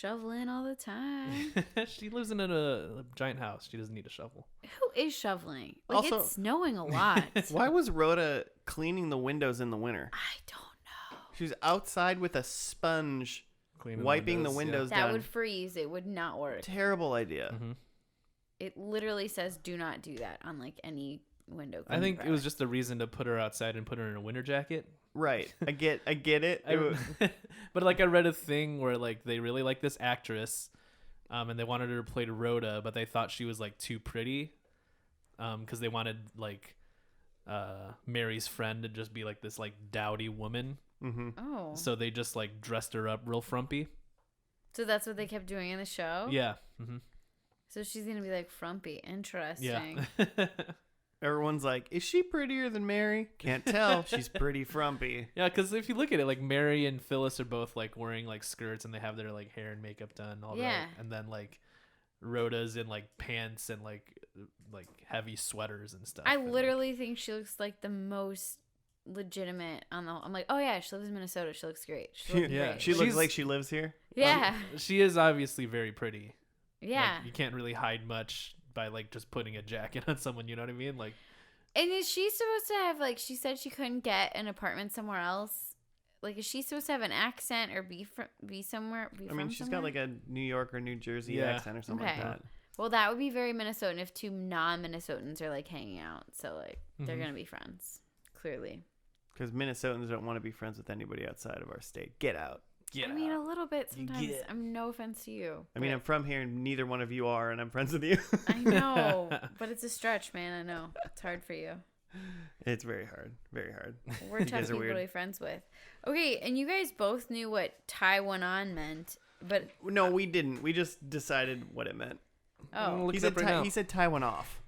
S3: Shoveling all the time.
S2: She lives in a giant house. She doesn't need a shovel.
S3: Who is shoveling? Like,
S1: Also-
S3: it's snowing a lot.
S1: Why was Rhoda cleaning the windows in the winter?
S3: I don't know.
S1: She was outside with a sponge,
S2: Cleaning
S1: wiping the
S2: yeah.
S1: windows
S3: That
S1: down.
S3: would freeze. It would not work.
S1: Terrible idea.
S2: Mhm.
S3: It literally says do not do that on like any window.
S2: I think
S3: cleaning
S2: it was
S3: product.
S2: just a reason to put her outside and put her in a winter jacket.
S1: Right. I get it. It wa-
S2: But like I read a thing where like they really like this actress, and they wanted her to play Rhoda, but they thought she was like too pretty, because they wanted like Mary's friend to just be like this like dowdy woman.
S1: Mhm.
S3: Oh,
S2: So they just like dressed her up real frumpy.
S3: so that's what they kept doing in the show.
S2: Yeah. Mm-hmm.
S3: So she's gonna be like frumpy. Interesting.
S2: Yeah.
S1: Everyone's like, "Is she prettier than Mary?" Can't tell. She's pretty frumpy.
S2: Yeah, because if you look at it, like Mary and Phyllis are both like wearing like skirts and they have their like hair and makeup done, all
S3: Yeah.
S2: right. And then like Rhoda's in like pants and like heavy sweaters and stuff.
S3: I
S2: and, like,
S3: literally think she looks like the most legitimate on the. I'm like, oh yeah, she lives in Minnesota. She looks great. She looks
S2: Yeah.
S3: great.
S1: She looks
S2: She's-
S1: like she lives here.
S3: yeah,
S2: she is obviously very pretty.
S3: yeah.
S2: Like, you can't really hide much by like just putting a jacket on someone. You know what I mean? Like,
S3: And is she supposed to have like? She said she couldn't get an apartment somewhere else. Like, is she supposed to have an accent or be somewhere? Be
S1: I mean,
S3: from
S1: she's
S3: somewhere?
S1: got like a New York or New Jersey
S2: Yeah.
S1: accent or something
S3: Okay.
S1: like that.
S3: Well, that would be very Minnesotan if two non-Minnesotans are like hanging out. So like they're
S2: Mhm.
S3: gonna be friends, clearly.
S1: Because Minnesotans don't want to be friends with anybody outside of our state. Get out.
S2: get
S3: I mean,
S2: out.
S3: a little bit
S2: You
S3: sometimes.
S2: get-
S3: I'm no offense to you.
S1: I mean,
S3: but-
S1: I'm from here, and neither one of you are, and I'm friends with you.
S3: I know, but it's a stretch, man. I know it's hard for you.
S1: It's very hard. Very hard.
S3: We're
S1: You
S3: tough
S1: guys are
S3: people
S1: weird.
S3: to be friends with. Okay, and you guys both knew what Taiwan on meant, but
S1: No, we didn't. We just decided what it meant.
S3: oh,
S2: Look
S1: He
S2: it
S1: said,
S2: up right now.
S1: he said Taiwan off.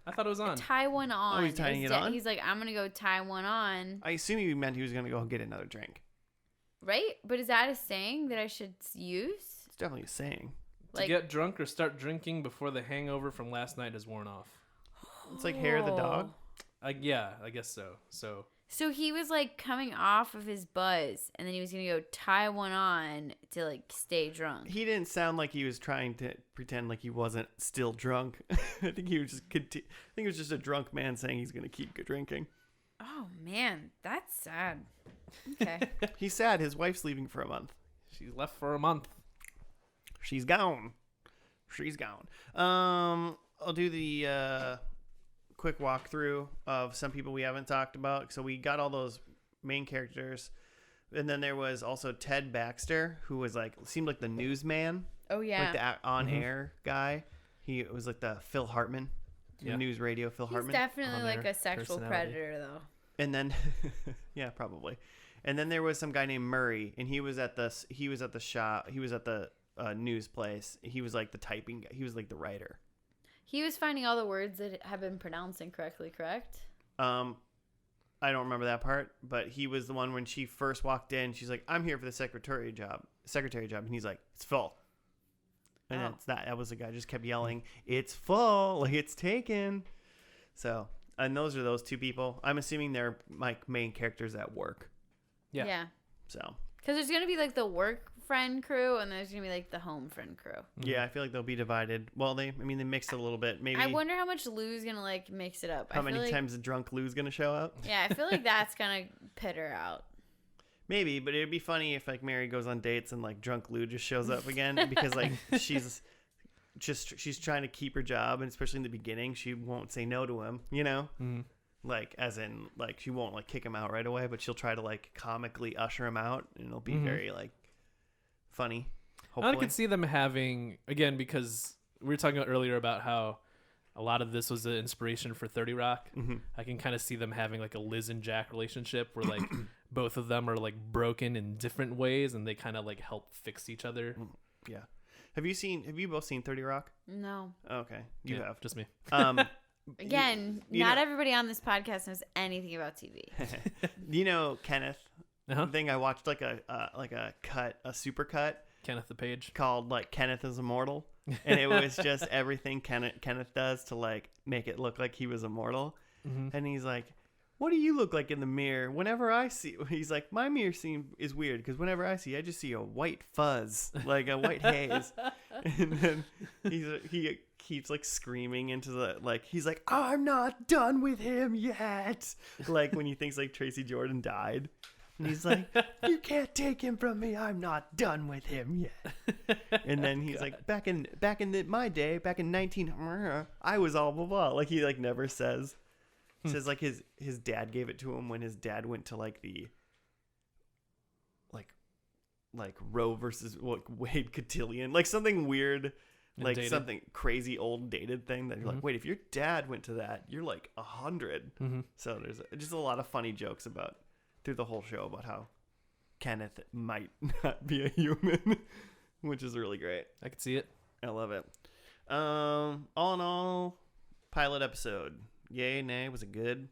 S2: I thought it was on.
S3: Taiwan on.
S1: he's tying
S3: is
S1: it on?
S3: He's like, I'm gonna go Taiwan on,
S1: I assume he meant he was going to go get another drink.
S3: right? But is that a saying that I should use?
S1: It's definitely a saying.
S2: To get drunk or start drinking before the hangover from last night has worn off.
S1: It's like hair of the dog.
S2: Yeah, I guess so.
S3: So he was like coming off of his buzz, and then he was gonna go Taiwan on to like stay drunk.
S1: He didn't sound like he was trying to pretend like he wasn't still drunk. I think he was just I think it was just a drunk man saying he's going to keep drinking.
S3: Oh man, that's sad. Okay.
S1: He's sad. His wife's leaving for a month.
S2: She's left for a month.
S1: She's gone. She's gone. I'll do the quick walkthrough of some people we haven't talked about. So we got all those main characters, and then there was also Ted Baxter, who was like seemed like the newsman,
S3: Oh yeah.
S1: like the on-air guy. He was like the Phil Hartman,
S2: Yeah.
S1: news radio Phil
S3: He's
S1: Hartman.
S3: definitely like
S2: on-air
S3: a sexual
S2: personality.
S3: predator, though.
S1: And then, yeah, probably. And then there was some guy named Murray, and he was at the shop. He was at the news place. He was like the typing guy. He was like the writer.
S3: He was finding all the words that have been pronounced incorrectly, correct?
S1: I don't remember that part, but he was the one when she first walked in. She's like, "I'm here for the secretary job," and he's like, "It's full." And
S3: Oh.
S1: that's that. That was the guy just kept yelling, "It's full, like it's taken." So, and those are those two people. I'm assuming they're my main characters at work.
S2: Yeah.
S1: So,
S3: Because there's gonna be like the work friend crew, and there's gonna be like the home friend crew.
S1: yeah, I feel like they'll be divided. Well, they mixed it a little bit. Maybe
S3: I wonder how much Lou's gonna like mix it up.
S1: how
S3: I feel
S1: many
S3: like,
S1: times the drunk Lou's gonna show up.
S3: Yeah, I feel like that's gonna pit her out.
S1: Maybe, but it'd be funny if like Mary goes on dates and like drunk Lou just shows up again because like she's trying to keep her job, and especially in the beginning, she won't say no to him, you know?
S2: Mhm.
S1: Like as in like she won't like kick him out right away, but she'll try to like comically usher him out, and it'll be
S2: Mhm.
S1: very like funny.
S2: I
S1: Hopefully.
S2: could see them having, again, because we were talking earlier about how a lot of this was the inspiration for 30 Rock.
S1: Mhm.
S2: I can kind of see them having like a Liz and Jack relationship where like both of them are like broken in different ways and they kind of like help fix each other.
S1: Yeah. Have you both seen 30 Rock?
S3: No.
S1: Okay. You
S2: Yeah,
S1: have.
S2: just me.
S3: Again,
S1: you
S3: not
S1: know-
S3: everybody on this podcast knows anything about TV.
S1: You know Kenneth?
S2: Uh-huh.
S1: The thing I watched like a super cut
S2: Kenneth the Page.
S1: called like Kenneth is Immortal, and it was just everything Kenneth does to like make it look like he was immortal.
S2: Mhm.
S1: And he's like, what do you look like in the mirror? Whenever I see, he's like, my mirror is weird because whenever I see, I just see a white fuzz, like a white haze. And then he keeps like screaming into the, like, he's like, I'm not done with him yet. Like when he thinks like Tracy Jordan died. And he's like, you can't take him from me. I'm not done with him yet. And then he's like, back in my day, back in 19, I was all blah blah. Like he like never says. Says like his dad gave it to him when his dad went to like the like Roe versus Wade cotillion, like something weird, like
S2: dated.
S1: something crazy old dated thing that you're like, wait, if your dad went to that, you're like 100. So there's just a lot of funny jokes about through the whole show about how Kenneth might not be a human, which is really great.
S2: I could see it.
S1: I love it. All in all, pilot episode. Yay, nay, was it good?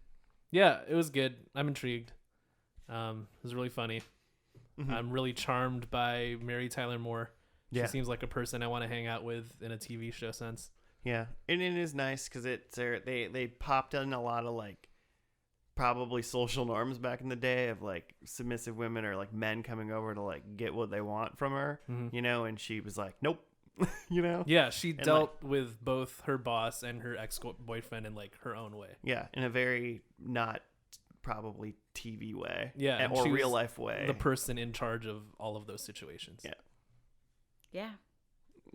S2: Yeah, it was good. I'm intrigued. It was really funny.
S1: Mhm.
S2: I'm really charmed by Mary Tyler Moore.
S1: Yeah.
S2: She seems like a person I want to hang out with in a TV show sense.
S1: Yeah, and it is nice because they popped in a lot of like probably social norms back in the day of like submissive women or like men coming over to like get what they want from her, you know, and she was like, nope, you know.
S2: Yeah, she dealt with both her boss and her ex-boyfriend in like her own way.
S1: Yeah, in a very not probably TV way.
S2: Yeah, and
S1: or
S2: she
S1: real
S2: was
S1: life way.
S2: the person in charge of all of those situations.
S1: Yeah.
S3: Yeah.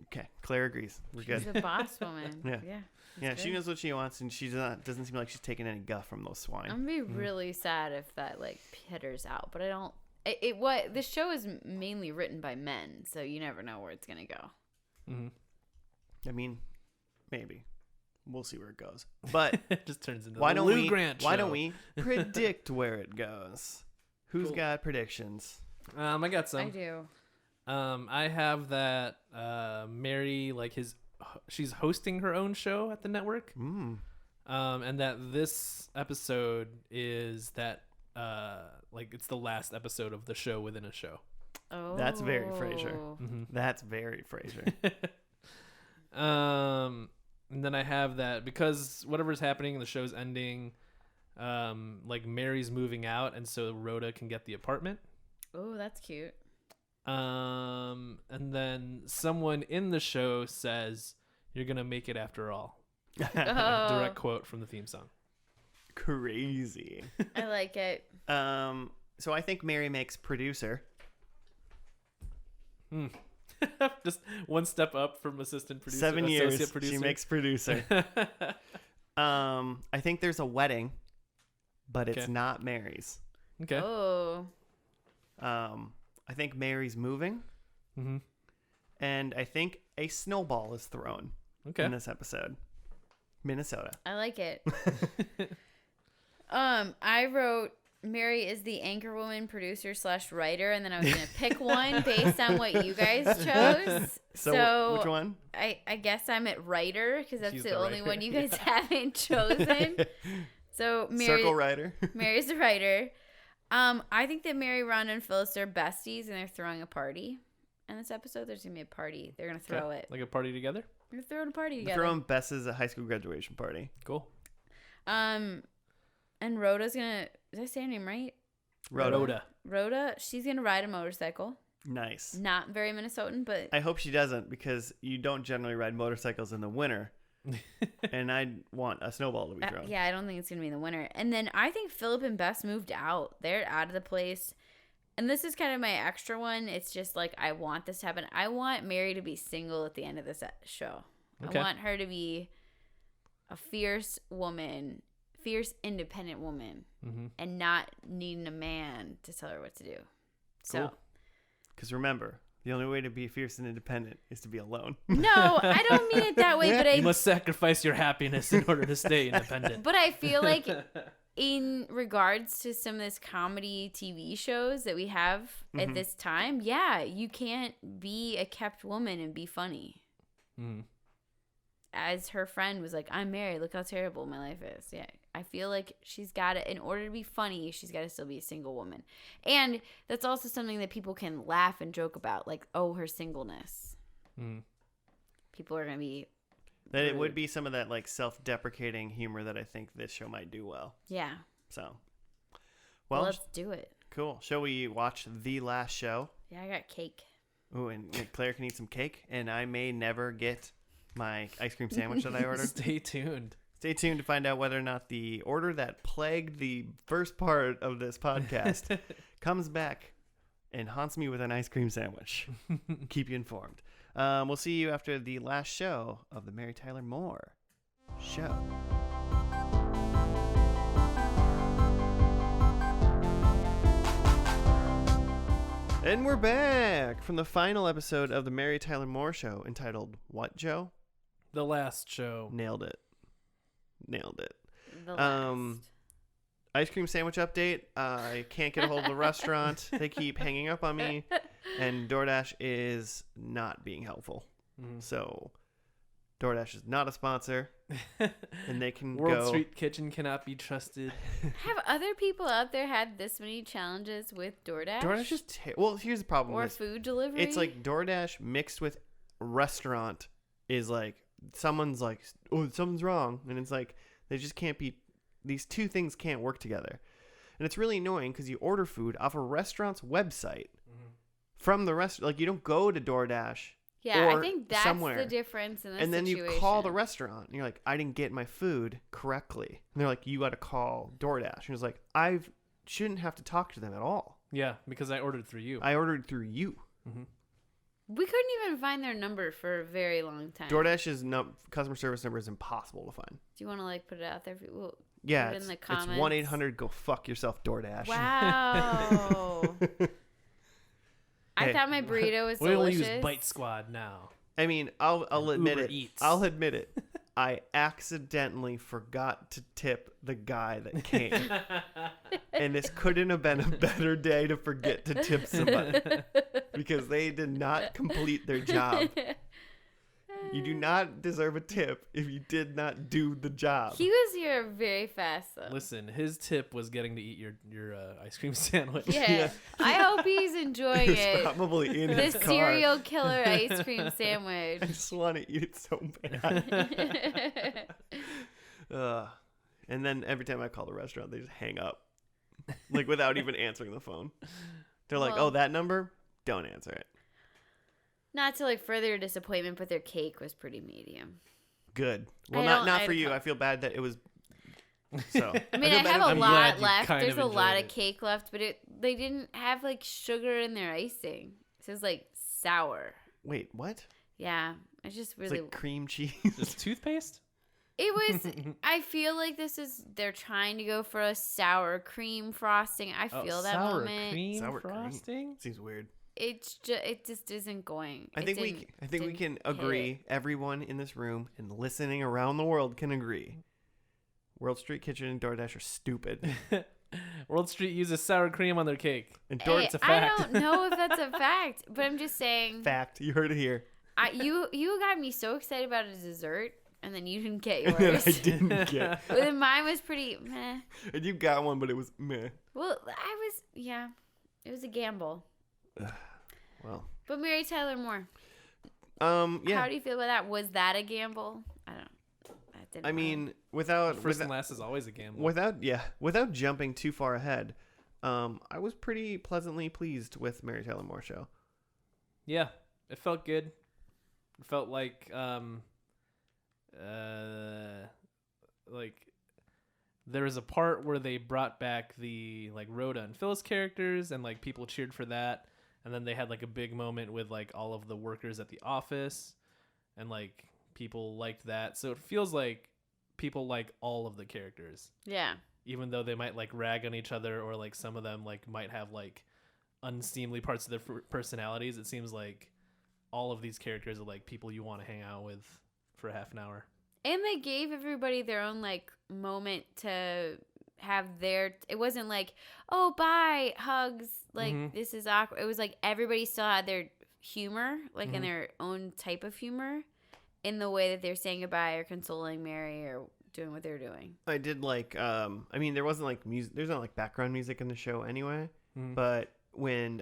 S1: Okay, Claire agrees. We're
S3: She's
S1: good.
S3: a boss woman.
S1: Yeah.
S3: Yeah.
S1: Yeah, she
S3: good.
S1: knows what she wants, and she's not. Doesn't seem like she's taking any guff from those swine.
S3: I'm gonna be really sad if that like petters out, but I don't. What this show is mainly written by men, so you never know where it's gonna go.
S2: Mm-hmm.
S1: I mean, maybe we'll see where it goes. But
S2: It just turns into
S1: why
S2: the
S1: don't
S2: Lou
S1: we?
S2: Grant
S1: Why
S2: show.
S1: don't we predict where it goes? Who's
S2: Cool.
S1: got predictions?
S2: I got some.
S3: I do.
S2: I have that Mary, like she's hosting her own show at the network. And that this episode is that like it's the last episode of the show within a show.
S3: Oh,
S1: That's very Frasier.
S2: Mm-hmm.
S1: That's very Frasier.
S2: And then I have that because whatever's happening, the show's ending. Like Mary's moving out, and so Rhoda can get the apartment.
S3: Oh, that's cute.
S2: And then someone in the show says, "You're gonna make it after all."
S3: Oh,
S2: Direct quote from the theme song.
S1: Crazy.
S3: I like it.
S1: So I think Mary makes producer.
S2: Just one step up from assistant producer.
S1: 7 years.
S2: Associate producer.
S1: She makes producer. I think there's a wedding, but it's
S2: Okay.
S1: not Mary's.
S2: Okay.
S3: Oh,
S1: I think Mary's moving,
S2: Mm-hmm.
S1: and I think a snowball is thrown
S2: Okay.
S1: in this episode. Minnesota.
S3: I like it. I wrote Mary is the anchor woman, producer / writer, and then I was gonna pick one based on what you guys chose.
S1: So which one?
S3: I guess I'm at writer because that's
S2: She's
S3: the
S2: the
S3: only
S2: writer.
S3: one you guys haven't chosen. So Mary,
S1: Circle Rider.
S3: Mary's the writer. I think that Mary, Ron, and Phyllis are besties, and they're throwing a party. In this episode, there's gonna be a party. They're gonna throw it.
S2: Like a party together.
S3: They're throwing a party together.
S1: Throwing Bess's high school graduation party.
S2: Cool.
S3: And Rhoda's gonna. Did I say her name right?
S1: Rhoda.
S3: Rhoda. She's gonna ride a motorcycle.
S1: Nice.
S3: Not very Minnesotan, but
S1: I hope she doesn't because you don't generally ride motorcycles in the winter. And I want a snowball to be thrown.
S3: yeah, I don't think it's gonna be in the winter. And then I think Philip and Bess moved out. They're out of the place. And this is kind of my extra one. It's just like I want this to happen. I want Mary to be single at the end of this show.
S2: Okay.
S3: I want her to be a fierce woman, fierce independent woman,
S2: Mm-hmm.
S3: and not needing a man to tell her what to do. So
S2: Cool.
S1: Because remember, the only way to be fierce and independent is to be alone.
S3: no, I don't mean it that way. But
S2: You must sacrifice your happiness in order to stay independent.
S3: But I feel like in regards to some of this comedy TV shows that we have at this time, yeah, you can't be a kept woman and be funny.
S2: Mm-hmm.
S3: As her friend was like, I'm married. Look how terrible my life is. Yeah. I feel like she's got to, in order to be funny, she's got to still be a single woman. And that's also something that people can laugh and joke about. Like, oh, her singleness.
S2: Mm-hmm.
S3: People are going to be.
S1: That it would
S3: rude.
S1: be some of that like self-deprecating humor that I think this show might do well.
S3: Yeah.
S1: So,
S3: Well,
S1: well,
S3: let's do it.
S1: cool. Shall we watch The Last Show?
S3: Yeah, I got cake.
S1: Ooh, and Claire can eat some cake, and I may never get my ice cream sandwich that I ordered.
S2: Stay tuned.
S1: Stay tuned to find out whether or not the order that plagued the first part of this podcast comes back and haunts me with an ice cream sandwich. Keep you informed. We'll see you after the last show of the Mary Tyler Moore Show. And we're back from the final episode of the Mary Tyler Moore Show, entitled What, Joe?
S2: The last show.
S1: Nailed it.
S3: The last.
S1: Ice cream sandwich update. I can't get a hold of the restaurant. They keep hanging up on me, and DoorDash is not being helpful.
S2: Mhm.
S1: So DoorDash is not a sponsor, and they can
S2: World
S1: go.
S2: Street Kitchen cannot be trusted.
S3: Have other people out there had this many challenges with DoorDash?
S1: DoorDash is well. Here's the problem.
S3: or
S1: with
S3: food delivery?
S1: It's like DoorDash mixed with restaurant is like someone's like, oh, something's wrong, and it's like they just can't be. These two things can't work together, and it's really annoying because you order food off a restaurant's website from the rest. Like you don't go to DoorDash.
S3: yeah, I
S1: or
S3: think that's
S1: somewhere.
S3: the difference in this
S1: And then
S3: situation.
S1: you call the restaurant and you're like, I didn't get my food correctly. And they're like, you got to call DoorDash. And it's like, I shouldn't have to talk to them at all.
S2: Yeah, because I ordered through you.
S1: I ordered through you.
S3: We couldn't even find their number for a very long time.
S1: DoorDash's customer service number is impossible to find.
S3: Do you want to like put it out there? Well,
S1: Yeah,
S3: put it
S1: it's,
S3: in the
S1: it's
S3: comments.
S1: 1-800 go fuck yourself DoorDash.
S3: Wow. I
S1: Hey.
S3: thought my burrito was
S2: We only
S3: delicious.
S2: use Bite Squad now.
S1: I mean, I'll admit
S2: Uber
S1: it.
S2: Eats.
S1: I'll admit it. I accidentally forgot to tip the guy that came. And this couldn't have been a better day to forget to tip somebody because they did not complete their job. You do not deserve a tip if you did not do the job.
S3: He was here very fast though.
S2: Listen, his tip was getting to eat your ice cream sandwich.
S3: Yeah.
S1: Yeah.
S3: I hope he's enjoying
S1: It's
S3: it.
S1: probably in
S3: The
S1: his car.
S3: serial killer ice cream
S1: I
S3: sandwich.
S1: just want to eat it so bad. And then every time I call the restaurant, they just hang up, like without even answering the phone. They're like,
S3: Well-
S1: "Oh, that number? Don't answer it."
S3: Not to like further your disappointment, but their cake was pretty medium.
S1: Good. Well,
S3: I
S1: not
S3: don't-
S1: not
S3: I
S1: for you.
S3: don't-
S1: I feel bad that it was. So
S3: I mean,
S1: feel
S3: I
S1: bad
S3: have
S1: if
S3: a
S2: I'm
S3: lot
S2: glad you
S3: left.
S2: kind
S3: There's
S2: of
S3: a lot
S2: enjoyed
S3: of
S2: it.
S3: cake left, but they didn't have like sugar in their icing. So it was like sour.
S1: Wait, what?
S3: Yeah, I just
S1: It's
S3: really.
S1: like cream cheese.
S2: Just toothpaste?
S3: It was. I feel like they're trying to go for a sour cream frosting. I feel that
S2: sour
S3: moment.
S2: cream
S1: Sour cream.
S2: frosting?
S1: Seems weird.
S3: It just isn't going.
S1: I think we can agree. Everyone in this room and listening around the world can agree. World Street Kitchen and DoorDash are stupid.
S2: World Street uses sour cream on their cake.
S1: And
S3: Hey,
S2: It's a
S3: I
S2: fact.
S3: don't know if that's a fact, but I'm just saying.
S1: fact, you heard it here.
S3: You got me so excited about a dessert, and then you didn't get
S1: And then
S3: yours.
S1: I didn't get.
S3: But then mine was pretty meh.
S1: And you got one, but it was meh.
S3: Well, it was a gamble.
S1: Well,
S3: But Mary Tyler Moore,
S1: yeah.
S3: how do you feel about that? Was that a gamble? I don't. That didn't.
S1: I
S3: work.
S1: mean, without
S2: First and last is always a gamble.
S1: without jumping too far ahead, I was pretty pleasantly pleased with Mary Tyler Moore Show.
S2: Yeah, it felt good. It felt like there was a part where they brought back the like Rhoda and Phyllis characters and like people cheered for that, and then they had like a big moment with like all of the workers at the office and like people liked that. So it feels like people like all of the characters,
S3: yeah.
S2: even though they might like rag on each other or like some of them like might have like unseemly parts of their personalities. It seems like all of these characters are like people you want to hang out with for half an hour.
S3: And they gave everybody their own like moment to have their. It wasn't like, oh, bye, hugs. Like
S2: Mhm.
S3: this is awkward. It was like everybody still had their humor, like in
S2: Mhm.
S3: their own type of humor, in the way that they're saying goodbye or consoling Mary or doing what they're doing.
S1: I did like. I mean, there wasn't like music. There's not like background music in the show anyway.
S2: Mhm.
S1: But when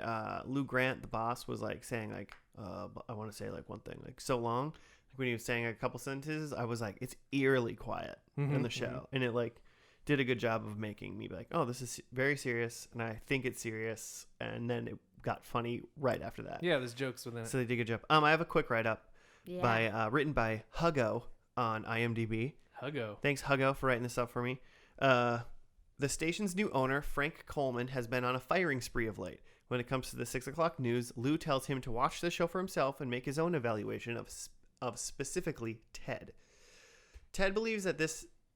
S1: Lou Grant, the boss, was like saying like, I want to say like one thing, like so long. Like when he was saying a couple sentences, I was like, it's eerily quiet in the
S2: Mhm.
S1: show, and it like did a good job of making me be like, oh, this is very serious, and I think it's serious, and then it got funny right after that.
S2: Yeah, there's jokes within it.
S1: So they did a good job. I have a quick write-up
S3: Yeah.
S1: written by Huggo on IMDb.
S2: Huggo.
S1: Thanks, Huggo, for writing this up for me. The station's new owner, Frank Coleman, has been on a firing spree of late. When it comes to the 6 o'clock news, Lou tells him to watch the show for himself and make his own evaluation of specifically Ted. Ted believes that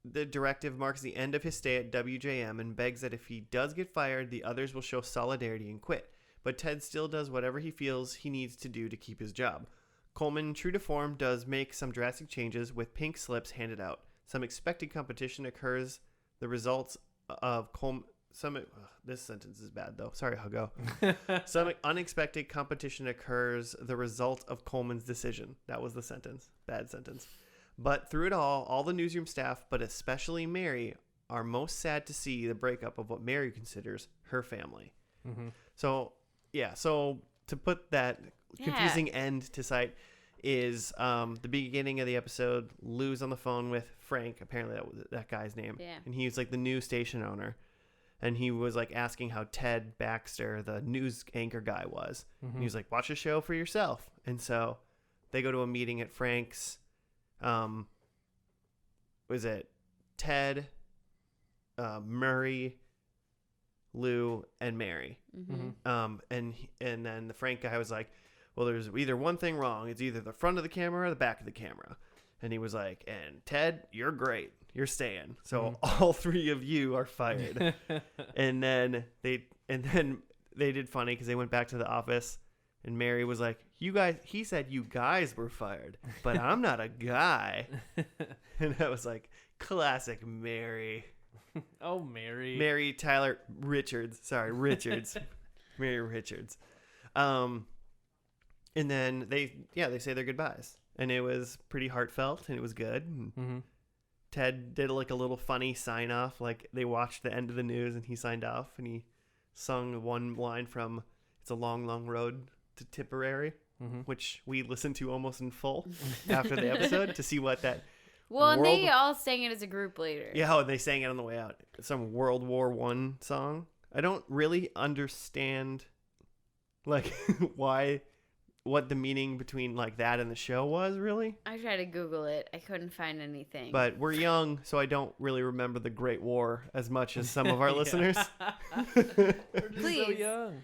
S1: the directive marks the end of his stay at WJM and begs that if he does get fired, the others will show solidarity and quit. But Ted still does whatever he feels he needs to do to keep his job. Coleman, true to form, does make some drastic changes with pink slips handed out. Some expected competition occurs. The results of Coleman... this sentence is bad, though. Sorry, Huggo. Some unexpected competition occurs. The result of Coleman's decision. That was the sentence. Bad sentence. But through it all the newsroom staff, but especially Mary, are most sad to see the breakup of what Mary considers her family.
S2: Mm-hmm.
S1: So, yeah. So to put that confusing end to sight is the beginning of the episode. Lou's on the phone with Frank. Apparently that was that guy's name.
S3: Yeah.
S1: And he was like the new station owner. And he was like asking how Ted Baxter, the news anchor guy, was.
S2: Mm-hmm.
S1: And he was like, watch the show for yourself. And so they go to a meeting at Frank's. Was it Ted, Murray, Lou, and Mary?
S3: Mm-hmm.
S1: And then the Frank guy was like, well, there's either one thing wrong. It's either the front of the camera or the back of the camera. And he was like, and Ted, you're great. You're staying. So all three of you are fired. and then they did funny because they went back to the office and Mary was like, you guys, he said you guys were fired, but I'm not a guy. And that was like classic Mary.
S2: Oh, Mary.
S1: Mary Tyler Richards. Sorry, Richards. Mary Richards. And then they say their goodbyes. And it was pretty heartfelt and it was good. And
S2: Mm-hmm.
S1: Ted did like a little funny sign off. Like they watched the end of the news and he signed off and he sung one line from It's a Long, Long Road to Tipperary,
S2: Mm-hmm.
S1: which we listened to almost in full after the episode to see what that.
S3: Well, and they
S1: World-
S3: all sang it as a group later.
S1: Yeah, oh, they sang it on the way out. Some World War I song. I don't really understand like what the meaning between like that and the show was really.
S3: I tried to Google it. I couldn't find anything.
S1: But we're young, so I don't really remember the Great War as much as some of our listeners.
S2: We're just so
S3: Please.
S2: young.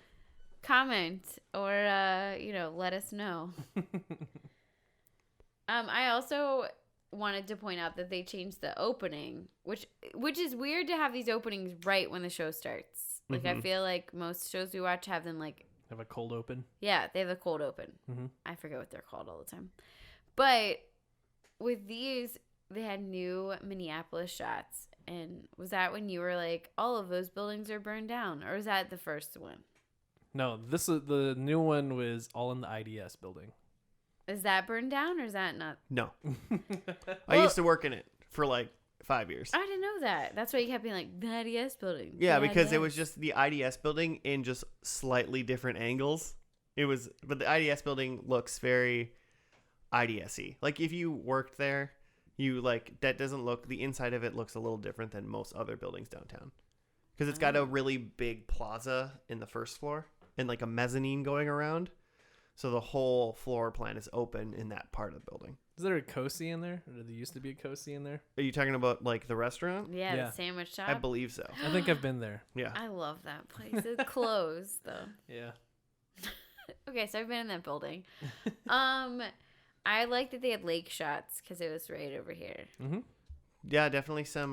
S3: Comment or let us know. I also wanted to point out that they changed the opening, which is weird to have these openings right when the show starts. Like I feel like most shows we watch have them like
S2: Have a cold open.
S3: yeah, they have a cold open.
S2: Mm-hmm.
S3: I forget what they're called all the time. But with these, they had new Minneapolis shots. And was that when you were like, all of those buildings are burned down? Or was that the first one?
S2: No, this is the new one was all in the IDS building.
S3: Is that burned down or is that not?
S1: No. I
S3: Well-
S1: used to work in it for like 5 years.
S3: I didn't know that. That's why you kept being like, the IDS building.
S1: Yeah,
S3: the
S1: because it
S3: IDS."
S1: was just the IDS building in just slightly different angles. But the IDS building looks very IDS-y. Like if you worked there, that doesn't look, the inside of it looks a little different than most other buildings downtown. Because it's got a really big plaza in the first floor and like a mezzanine going around. So the whole floor plan is open in that part of the building.
S2: Is there a Cozy in there? Or did there used to be a Cozy in there?
S1: Are you talking about like the restaurant?
S3: Yeah,
S2: Yeah.
S3: the sandwich shop.
S1: I believe so.
S2: I think I've been there.
S1: Yeah.
S3: I love that place. It's closed though.
S2: Yeah.
S3: Okay, so I've been in that building. I like that they had lake shots because it was right over here.
S2: Mm-hmm.
S1: Yeah, definitely some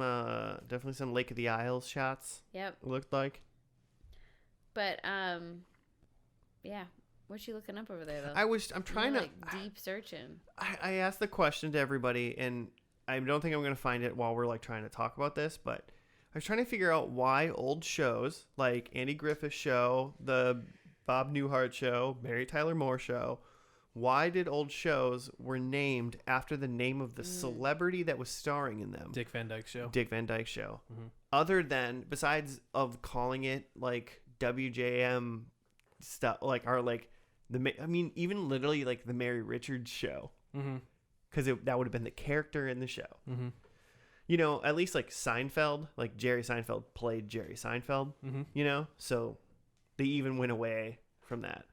S1: Lake of the Isles shots.
S3: Yep.
S1: It looked like.
S3: But yeah. What you looking up over there though?
S1: I'm trying
S3: You're,
S1: to.
S3: like, deep searching.
S1: I asked the question to everybody, and I don't think I'm going to find it while we're like trying to talk about this. But I was trying to figure out why old shows like Andy Griffith Show, the Bob Newhart Show, Mary Tyler Moore Show, why did old shows were named after the name of the celebrity that was starring in them?
S2: Dick Van Dyke Show.
S1: Dick Van Dyke Show.
S2: Mm-hmm.
S1: Other than besides of calling it like WJM stuff, like or like even literally like the Mary Richards Show,
S2: Mm-hmm.
S1: because that would have been the character in the show.
S2: Mm-hmm.
S1: you know, at least like Seinfeld, like Jerry Seinfeld played Jerry Seinfeld,
S2: Mm-hmm.
S1: you know, so they even went away from that.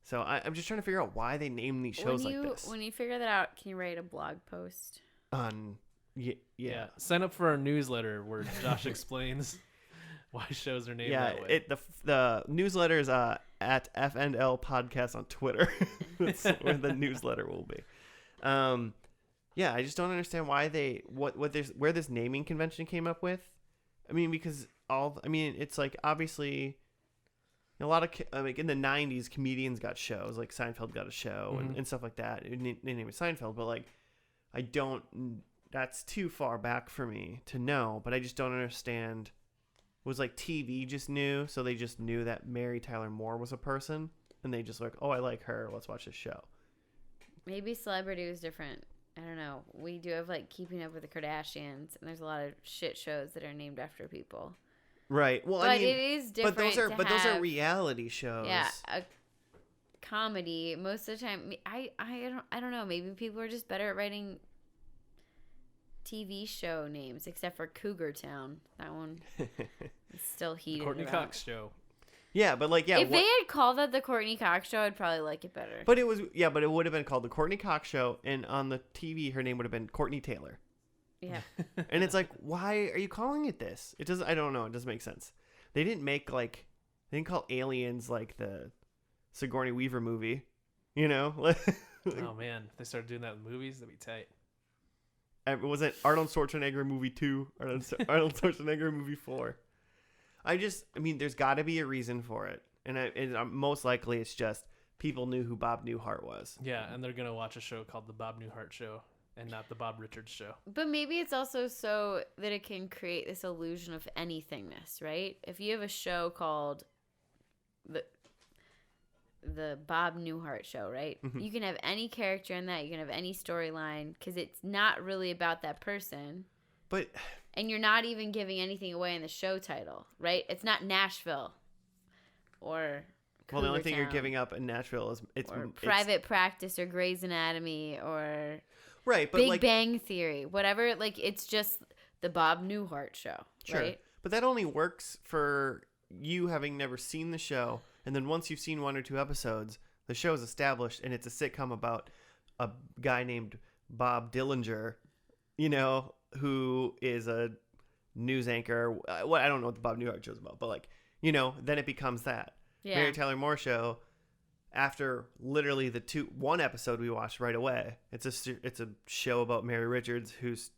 S1: So I'm just trying to figure out why they name these shows like this.
S3: When you figure that out, can you write a blog post?
S1: Yeah.
S2: Sign up for our newsletter where Josh explains why shows are named
S1: Yeah,
S2: that way.
S1: the newsletter is at FNL Podcast on Twitter. That's where the newsletter will be. Yeah, I just don't understand why where this naming convention came up with. I mean, because it's like obviously a lot of like in the '90s, comedians got shows, like Seinfeld got a show and stuff like that. They named it Seinfeld, but like that's too far back for me to know. But I just don't understand. Was like TV just new, so they just knew that Mary Tyler Moore was a person, and they just like, oh, I like her, let's watch this show.
S3: Maybe celebrity was different. I don't know. We do have like Keeping Up with the Kardashians, and there's a lot of shit shows that are named after people.
S1: Right. Well,
S3: But
S1: I mean,
S3: it is different.
S1: those are reality shows.
S3: Yeah, a comedy. Most of the time, I don't know. Maybe people are just better at writing TV show names, except for Cougar Town. That one is still heated.
S2: Courtney
S3: about.
S2: Cox show.
S1: Yeah, but like,
S3: If they had called that the Courtney Cox Show, I'd probably like it better.
S1: But it would have been called the Courtney Cox Show, and on the TV, her name would have been Courtney Taylor.
S3: Yeah.
S1: And it's like, why are you calling it this? It doesn't. I don't know. It doesn't make sense. They didn't call Aliens like the Sigourney Weaver movie. You know.
S2: Oh man, if they started doing that in movies, that'd be tight.
S1: Was it Arnold Schwarzenegger movie 2? Arnold Schwarzenegger movie 4? I mean, there's got to be a reason for it. And most likely it's just people knew who Bob Newhart was.
S2: Yeah, and they're going to watch a show called The Bob Newhart Show and not The Bob Richards Show.
S3: But maybe it's also so that it can create this illusion of anythingness, right? If you have a show called the Bob Newhart Show, right?
S1: Mm-hmm.
S3: You can have any character in that. You can have any storyline because it's not really about that person.
S1: But
S3: And you're not even giving anything away in the show title, right? It's not Nashville or
S1: well, the only
S3: Cougar
S1: thing you're
S3: Town
S1: giving up in Nashville is it's
S3: Private Practice or Grey's Anatomy or
S1: right, but
S3: Big
S1: like,
S3: Bang Theory, whatever. Like it's just the Bob Newhart Show,
S1: sure.
S3: right?
S1: But that only works for you having never seen the show, and then once you've seen 1 or 2 episodes, the show's established, and it's a sitcom about a guy named Bob Dillinger, you know, who is a news anchor. I don't know what the Bob Newhart show's about, but like, you know, then it becomes that.
S3: Yeah.
S1: Mary Tyler Moore Show, after literally the one episode we watched right away, it's a show about Mary Richards who's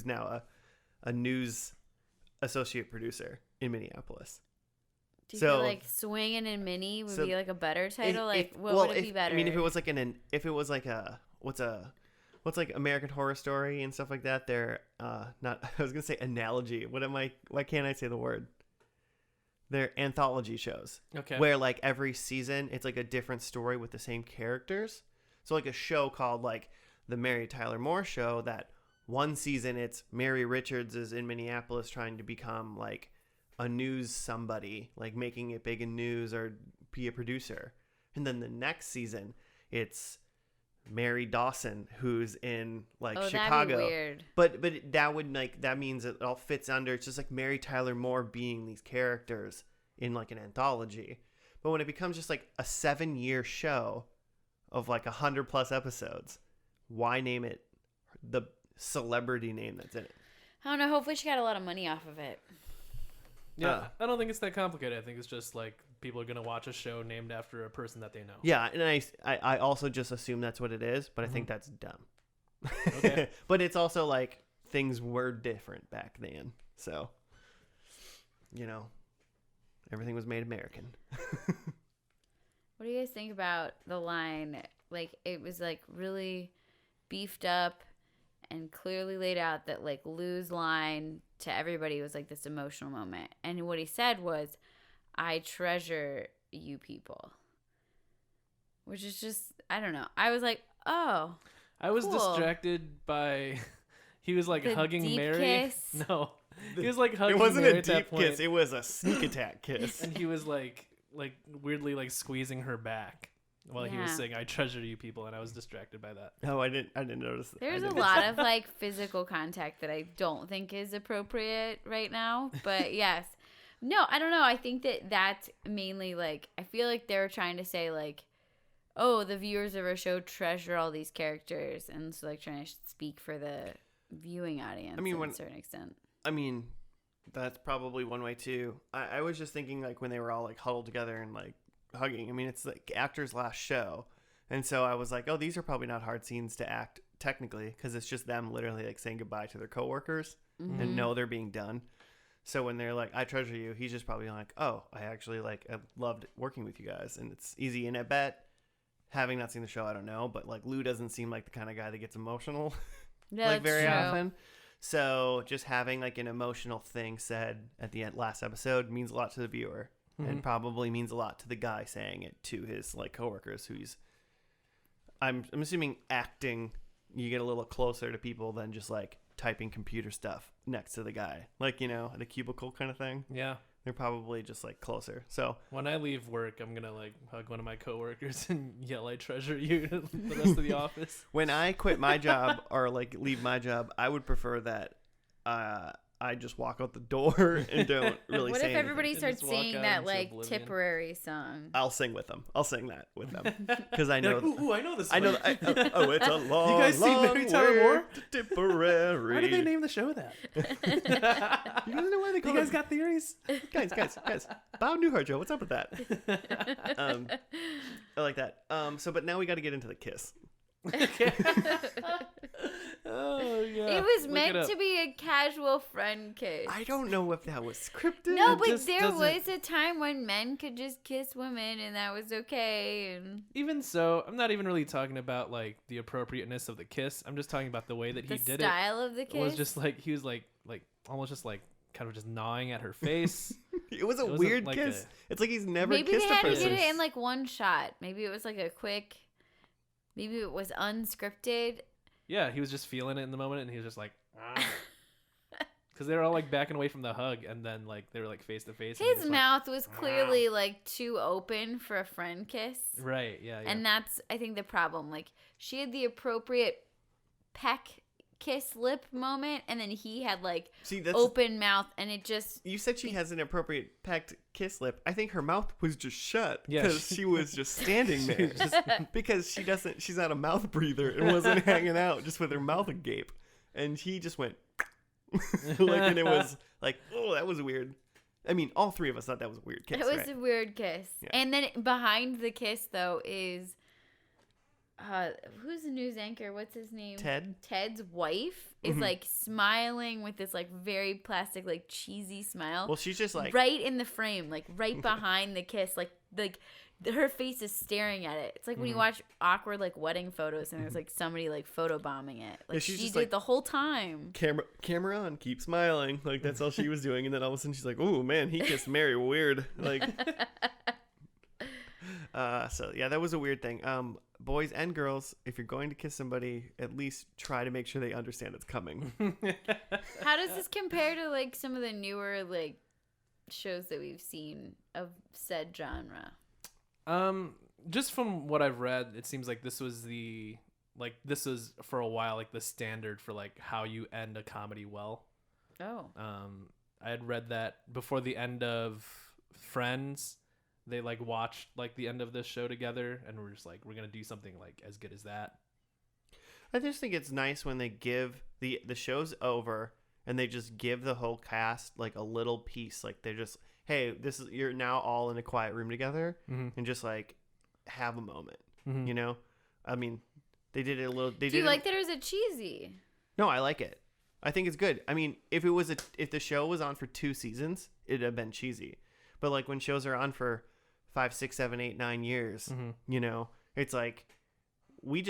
S1: now a news associate producer in Minneapolis.
S3: Do you
S1: So-
S3: feel like Swingin' and Minnie would
S1: so
S3: be like a better title? Like, what
S1: well,
S3: would it be better?
S1: I mean, if it was like what's like American Horror Story and stuff like that, they're not. I was gonna say analogy. Why can't I say the word? They're anthology shows.
S2: Okay.
S1: Where like every season it's like a different story with the same characters. So like a show called like the Mary Tyler Moore Show, that one season it's Mary Richards is in Minneapolis trying to become like a news somebody, like making it big in news or be a producer. And then the next season it's Mary Dawson who's in like Chicago.
S3: That'd be weird.
S1: But that means it all fits under. It's just like Mary Tyler Moore being these characters in like an anthology. But when it becomes just like a 7-year show of like 100+ episodes, why name it the celebrity name that's in it?
S3: I don't know. Hopefully, she got a lot of money off of it.
S2: Yeah, I don't think it's that complicated. I think it's just like people are gonna watch a show named after a person that they know.
S1: Yeah, and I also just assume that's what it is, but I think that's dumb.
S2: Okay.
S1: But it's also like things were different back then, so you know, everything was made American.
S3: What do you guys think about the line? Like, it was like really beefed up and clearly laid out that like Lou's line to everybody was like this emotional moment. And what he said was, I treasure you people. Which is just, I don't know. I was like, oh.
S2: I was
S3: cool.
S2: distracted by he was like
S3: The
S2: hugging
S3: deep
S2: Mary.
S3: kiss?
S2: No. He was like hugging
S1: It wasn't
S2: Mary
S1: a
S2: at that
S1: deep
S2: point.
S1: kiss, it was a sneak attack kiss.
S2: And he was like weirdly like squeezing her back. while he was
S3: Yeah.
S2: saying "I treasure you" people, and I was distracted by that.
S1: Oh, I didn't notice.
S3: There's
S1: I
S3: a
S1: didn't-
S3: lot of like physical contact that I don't think is appropriate right now. But yes. No, I don't know. I think that that's mainly like, I feel like they're trying to say like, oh, the viewers of our show treasure all these characters. And so like trying to speak for the viewing audience
S1: I mean,
S3: to
S1: when-
S3: a certain extent.
S1: I mean, that's probably one way too. I was just thinking like when they were all like huddled together and like hugging. I mean, it's like actors' last show, and so I was like, oh, these are probably not hard scenes to act technically because it's just them literally like saying goodbye to their coworkers
S3: Mm-hmm.
S1: and know they're being done. So when they're like, I treasure you, he's just probably like, oh, I actually like I loved working with you guys, and it's easy. And I bet, having not seen the show, I don't know, but like Lou doesn't seem like the kind of guy that gets emotional
S3: Yeah,
S1: like
S3: that's
S1: very
S3: true.
S1: often. So just having like an emotional thing said at the end last episode means a lot to the viewer, and probably means a lot to the guy saying it to his like coworkers who he's. I'm assuming acting. You get a little closer to people than just like typing computer stuff next to the guy, like at a cubicle kind of thing.
S2: Yeah.
S1: They're probably just like closer. So
S2: When I leave work, I'm gonna like hug one of my coworkers and yell "I treasure you" to the rest of the office.
S1: when I quit my job or like leave my job, I would prefer that I just walk out the door and don't really
S3: What
S1: say
S3: if
S1: anything.
S3: everybody
S2: And
S3: starts
S2: just walk
S3: singing
S2: out
S3: that
S2: into
S3: like
S2: oblivion.
S3: Tipperary song?
S1: I'll sing with them. I'll sing that with them because I
S2: You're
S1: know.
S2: like, ooh, I know this.
S1: I know.
S2: one."
S1: Oh, it's a long,
S2: guys seen
S1: long
S2: Mary Tyler
S1: way
S2: Moore?
S1: to Tipperary.
S2: Why did they name the show that?
S1: You guys know why they
S2: You
S1: call
S2: guys
S1: it?
S2: got theories?
S1: guys. Bob Newhart, Joe. What's up with that? I like that. So, but now we got to get into the kiss.
S2: Oh yeah.
S3: It was
S2: Look
S3: meant
S2: up.
S3: to be a casual friend kiss.
S1: I don't know if that was scripted.
S3: No,
S2: It
S3: but
S2: just
S3: there
S2: doesn't-
S3: was a time when men could just kiss women and that was okay. And
S2: Even so, I'm not even really talking about like the appropriateness of the kiss. I'm just talking about the way that
S3: the
S2: he did
S3: style of the
S2: it.
S3: kiss
S2: Was just like he was like almost just like kind of just gnawing at her face.
S1: It was a
S2: It wasn't
S1: weird
S2: like
S1: kiss.
S2: a-
S1: It's like he's never
S3: maybe
S1: kissed
S3: they
S1: a
S3: had to
S1: person.
S3: get it in like one shot. Maybe it was like a quick. Maybe it was unscripted.
S2: Yeah, he was just feeling it in the moment, and he was just like, because they were all like backing away from the hug, and then like they were like face to face. and he
S3: His
S2: just went,
S3: mouth was clearly like too open for a friend kiss.
S2: Right. Yeah.
S3: And that's, I think, the problem. Like, she had the appropriate peck, kiss, lip moment, and then he had, like,
S1: See, that's
S3: open mouth, and it just...
S1: you said she has an appropriate pecked kiss lip. I think her mouth was just shut
S2: Yeah,
S1: because she was just standing there. Because she's not a mouth breather and wasn't hanging out just with her mouth agape. And he just went like, and it was like, oh, that was weird. I mean, all three of us thought that was a weird kiss.
S3: It was
S1: right?
S3: a weird kiss.
S1: Yeah.
S3: And then behind the kiss, though, is... who's the news anchor? What's his name?
S1: Ted.
S3: Ted's wife is, like, smiling with this, like, very plastic, like, cheesy smile.
S1: Well, she's just like,
S3: right in the frame, like right behind the kiss, like her face is staring at it. It's like when you watch awkward like wedding photos and there's like somebody like photobombing it. Like
S1: she's
S3: she
S1: just
S3: did
S1: like-
S3: the whole time.
S1: camera on, keep smiling. Like that's all she was doing. And then all of a sudden she's like, oh man, he kissed Mary weird. Like, so yeah, that was a weird thing. Boys and girls, if you're going to kiss somebody, at least try to make sure they understand it's coming.
S3: How does this compare to like some of the newer like shows that we've seen of said genre?
S2: Just from what I've read, it seems like this was for a while like the standard for like how you end a comedy well.
S3: Oh.
S2: I had read that before the end of Friends, they like watched like the end of this show together and we're just like, we're gonna do something like as good as that.
S1: I just think it's nice when they give the show's over and they just give the whole cast like a little piece. Like they're just, hey, you're now all in a quiet room together and just like have a moment. You know, I mean, they did it a little.
S3: Do you like that or is it cheesy?
S1: No, I like it. I think it's good. I mean, if the show was on for 2 seasons, it'd have been cheesy. But like when shows are on for 5, 6, 7, 8, 9 years, you know, it's like we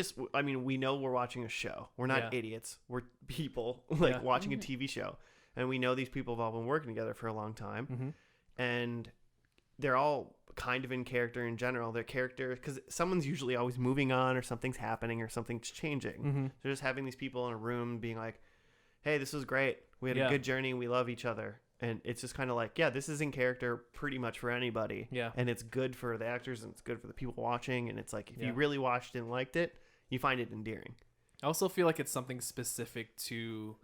S1: know we're watching a show. We're not idiots. We're people like watching a TV show, and we know these people have all been working together for a long time, and they're all kind of in character in general. Their character, because someone's usually always moving on or something's happening or something's changing. So just having these people in a room being like, hey, this was great. We had a good journey. We love each other. and it's just kind of like, yeah, this is in character pretty much for anybody.
S2: Yeah.
S1: And it's good for the actors and it's good for the people watching. And it's like, if
S2: Yeah.
S1: you really watched and liked it, you find it endearing.
S2: I also feel like it's something specific to,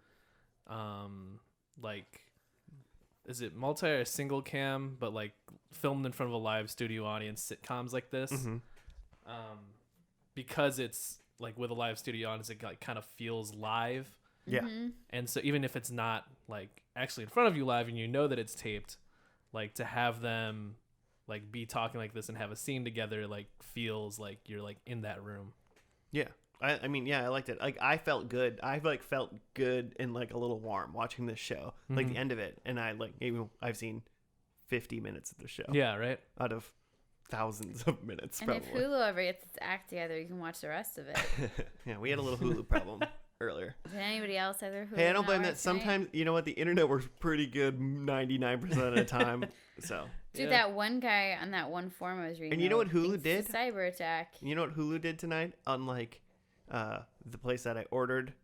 S2: like, is it multi or single cam, but like filmed in front of a live studio audience sitcoms like this,
S1: Mhm.
S2: because it's like with a live studio audience, it like kind of feels live.
S1: Yeah.
S3: Mhm.
S2: And so even if it's not like actually in front of you live and you know that it's taped, like to have them like be talking like this and have a scene together like feels like you're like in that room.
S1: Yeah. I mean, yeah, I liked it. Like, I felt good. I like felt good and like a little warm watching this show, like
S2: Mhm.
S1: the end of it. And I like, even I've seen 50 minutes of the show
S2: Yeah, right.
S1: out of thousands of minutes.
S3: And if
S1: Probably.
S3: Hulu ever gets its act together, you can watch the rest of it.
S1: Yeah, we had a little Hulu problem earlier.
S3: Did anybody else have their Hulu?
S1: Hey, I don't blame
S3: network
S1: that.
S3: tonight?
S1: Sometimes, you know what? The internet works pretty good 99% of the time. So,
S3: Dude,
S2: Yeah.
S3: that one guy on that one forum I was reading.
S1: And you know what
S3: about
S1: Hulu
S3: thinks it's
S1: did?
S3: a cyber attack.
S1: you know what Hulu did tonight? Unlike the place that I ordered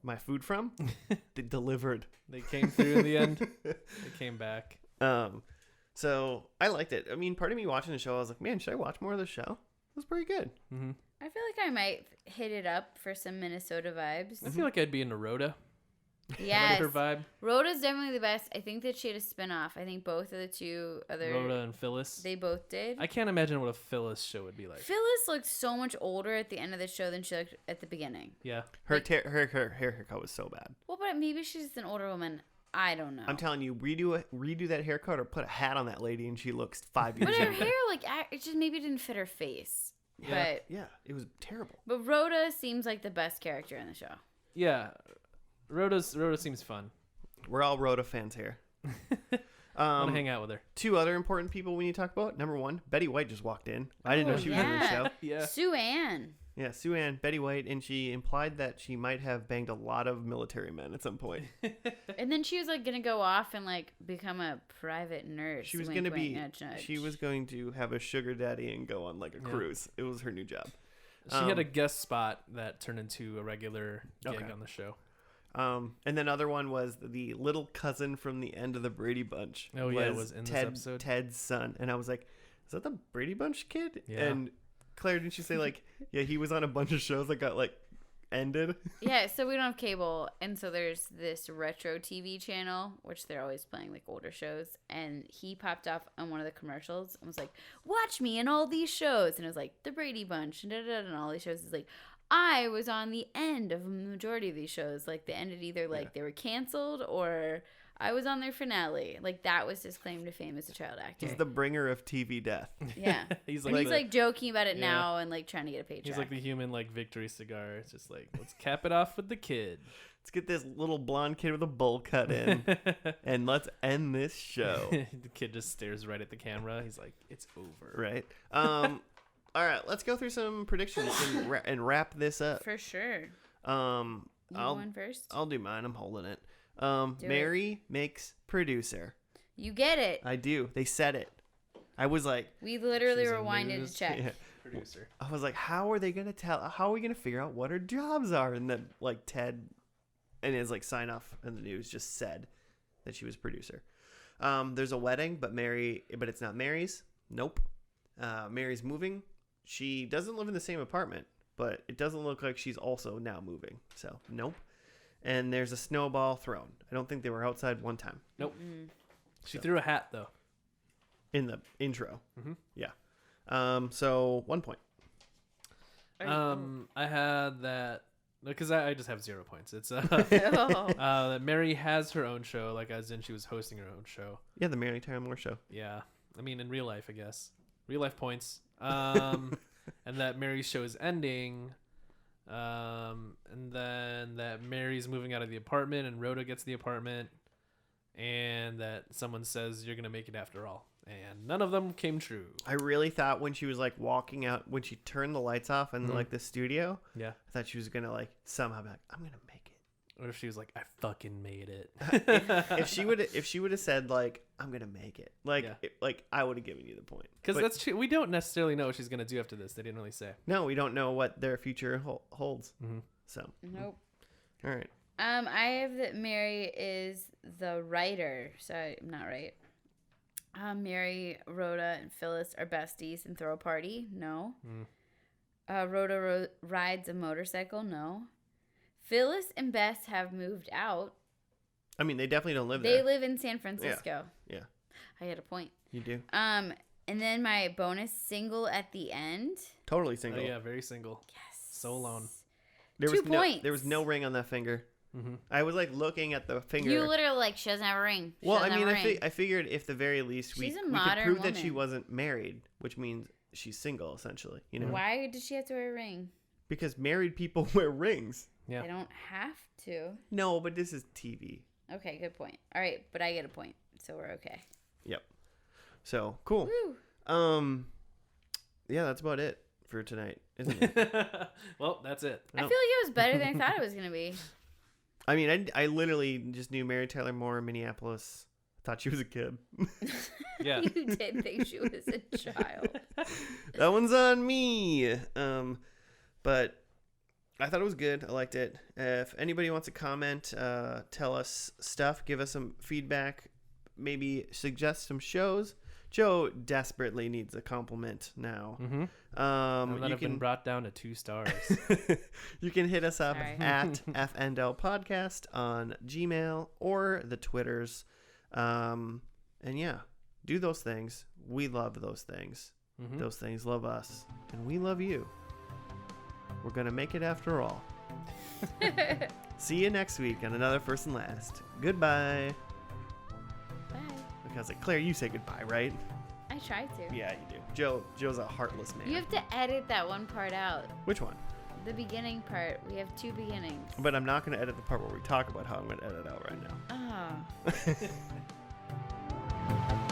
S1: my food from, they delivered.
S2: They came through in the end. They came back.
S1: So I liked it. I mean, part of me watching the show, I was like, man, should I watch more of the show? It was pretty good.
S2: Mm-hmm.
S3: I feel like I might hit it up for some Minnesota vibes.
S2: I feel like I'd be into Rhoda.
S3: Yes.
S2: Her vibe.
S3: Rhoda's definitely the best. I think that she had a spin-off. I think both of the two other
S2: Rhoda and Phyllis.
S3: they both did.
S2: I can't imagine what a Phyllis show would be like.
S3: Phyllis looked so much older at the end of the show than she looked at the beginning.
S2: Yeah.
S1: Her her haircut was so bad.
S3: Well, but maybe she's just an older woman. I don't know.
S1: I'm telling you, redo that haircut or put a hat on that lady, and she looks 5 years
S3: But her
S1: younger.
S3: hair, like, it just maybe didn't fit her face.
S2: Yeah.
S1: Yeah, it was terrible.
S3: But Rhoda seems like the best character in the show.
S2: Yeah. Rhoda seems fun.
S1: We're all Rhoda fans here.
S2: I want to hang out with her.
S1: Two other important people we need to talk about. Number one, Betty White just walked in. I didn't know
S3: Oh,
S1: she was in the
S3: yeah.
S1: show.
S2: Yeah.
S3: Sue Ann.
S1: Yeah, Sue Ann, Betty White, and she implied that she might have banged a lot of military men at some point.
S3: And then she was like gonna go off and like become a private nurse.
S1: She was
S3: Wink,
S1: going to
S3: wink,
S1: be,
S3: nudge, nudge.
S1: she was going to have a sugar daddy and go on like a
S2: Yeah.
S1: cruise. It was her new job.
S2: She had a guest spot that turned into a regular gig
S1: Okay.
S2: on the show.
S1: And then other one was the little cousin from the end of the Brady Bunch.
S2: Oh, yeah, it was in this episode.
S1: Ted's son, and I was like, "Is that the Brady Bunch kid?"
S2: Yeah.
S1: And Claire, didn't you say like, yeah, he was on a bunch of shows that got like ended?
S3: Yeah, so we don't have cable, and so there's this retro TV channel, which they're always playing like older shows, and he popped up on one of the commercials and was like, "Watch me in all these shows," and it was like the Brady Bunch and and all these shows. It's like I was on the end of a majority of these shows, like they ended either like
S1: Yeah.
S3: they were canceled or I was on their finale. Like that was his claim to fame as a child actor.
S1: He's the bringer of TV death.
S3: Yeah.
S2: He's
S3: And
S2: like
S3: he's
S2: the,
S3: like joking about it
S2: Yeah.
S3: now and like trying to get a paycheck.
S2: he's like the human like victory cigar. It's just like let's cap it off with the kid.
S1: Let's get this little blonde kid with a bowl cut in, and let's end this show.
S2: The kid just stares right at the camera. He's like, it's over.
S1: Right. All right. Let's go through some predictions and wrap this up.
S3: For sure.
S1: You
S3: You going first?
S1: I'll do mine. I'm holding it.
S3: it.
S1: Mary makes producer.
S3: You get it.
S1: I do. They said it. I was like,
S3: We literally
S2: She's a
S3: rewinded
S2: news
S3: to check.
S1: yeah.
S2: Producer.
S1: I was like, how are they gonna tell? How are we gonna figure out what her jobs are? And then like Ted, and his like sign off in the news just said that she was producer. There's a wedding, but it's not Mary's. Nope. Mary's moving. She doesn't live in the same apartment, but it doesn't look like she's also now moving. So nope. And there's a snowball thrown. I don't think they were outside one time
S2: Nope.
S3: Mm.
S2: She threw a hat though.
S1: in the intro.
S2: Mhm.
S1: Yeah. So 1 point.
S2: I had that because I just have 0 points. It's
S3: Oh.
S2: that Mary has her own show, like as in she was hosting her own show.
S1: Yeah, the Mary Tyler Moore Show.
S2: Yeah, I mean in real life, I guess. Real life points. And that Mary's show is ending. And then that Mary's moving out of the apartment and Rhoda gets the apartment, and that someone says you're gonna make it after all, and none of them came true.
S1: I really thought when she was like walking out, when she turned the lights off in like the studio,
S2: Yeah.
S1: I thought she was gonna like somehow be like, I'm gonna make it.
S2: Or if she was like, I fucking made it.
S1: If she would have said like, I'm gonna make it, like
S2: Yeah.
S1: like I would have given you the point.
S2: Because
S1: But
S2: that's true. We don't necessarily know what she's gonna do after this. They didn't really say.
S1: no, we don't know what their future holds.
S2: Mhm.
S1: So
S3: Nope.
S1: all right,
S3: I have that Mary is the writer. Sorry, I'm not right. Mary, Rhoda, and Phyllis are besties and throw a party. No. Rhoda rides a motorcycle. No. Phyllis and Bess have moved out.
S1: I mean, they definitely don't live
S3: They
S1: there.
S3: live in San Francisco.
S1: Yeah.
S3: I had a point.
S1: You do.
S3: And then my bonus single at the end.
S1: Totally
S2: Oh
S1: single.
S2: yeah, very single.
S3: Yes.
S2: So alone.
S1: There
S3: 2
S1: was no,
S3: points.
S1: there was no ring on that finger.
S2: Mm-hmm.
S1: I was like looking at the finger.
S3: You literally like, she doesn't have a ring. She
S1: Well, I
S3: doesn't
S1: mean,
S3: have a ring.
S1: I figured if the very least we
S3: She's a
S1: could
S3: modern
S1: prove that she
S3: woman.
S1: wasn't married, which means she's single essentially. You know,
S3: Why did she have to wear a ring?
S1: because married people wear rings.
S2: Yeah.
S3: They don't have to.
S1: No, but this is TV.
S3: Okay, good point. All right, but I get a point, so we're okay.
S1: Yep. So cool.
S3: Woo.
S1: Yeah, that's about it for tonight, isn't it?
S2: Well, that's it.
S3: I feel like it was better than I thought it was gonna be.
S1: I mean, I literally just knew Mary Tyler Moore in Minneapolis. Thought she was a kid.
S2: Yeah.
S3: You did think she was a child.
S1: That one's on me. But I thought it was good. I liked it. If anybody wants to comment, tell us stuff, give us some feedback, maybe suggest some shows. Joe desperately needs a compliment now.
S2: Mm-hmm.
S1: You
S2: I've been brought down to 2 stars.
S1: You can hit us up
S3: Sorry.
S1: at FNL Podcast on Gmail or the Twitters. And yeah, do those things. We love those things.
S2: Mm-hmm.
S1: Those things love us. And we love you. We're going to make it after all. See you next week on another First and Last. Goodbye.
S3: Bye.
S1: Because like, Claire, you say goodbye, right?
S3: I tried to.
S1: Yeah, you do. Joe's a heartless man.
S3: You have to edit that one part out.
S1: Which one?
S3: The beginning part. We have 2 beginnings.
S1: But I'm not going to edit the part where we talk about how I'm going to edit it out right now.
S3: Oh.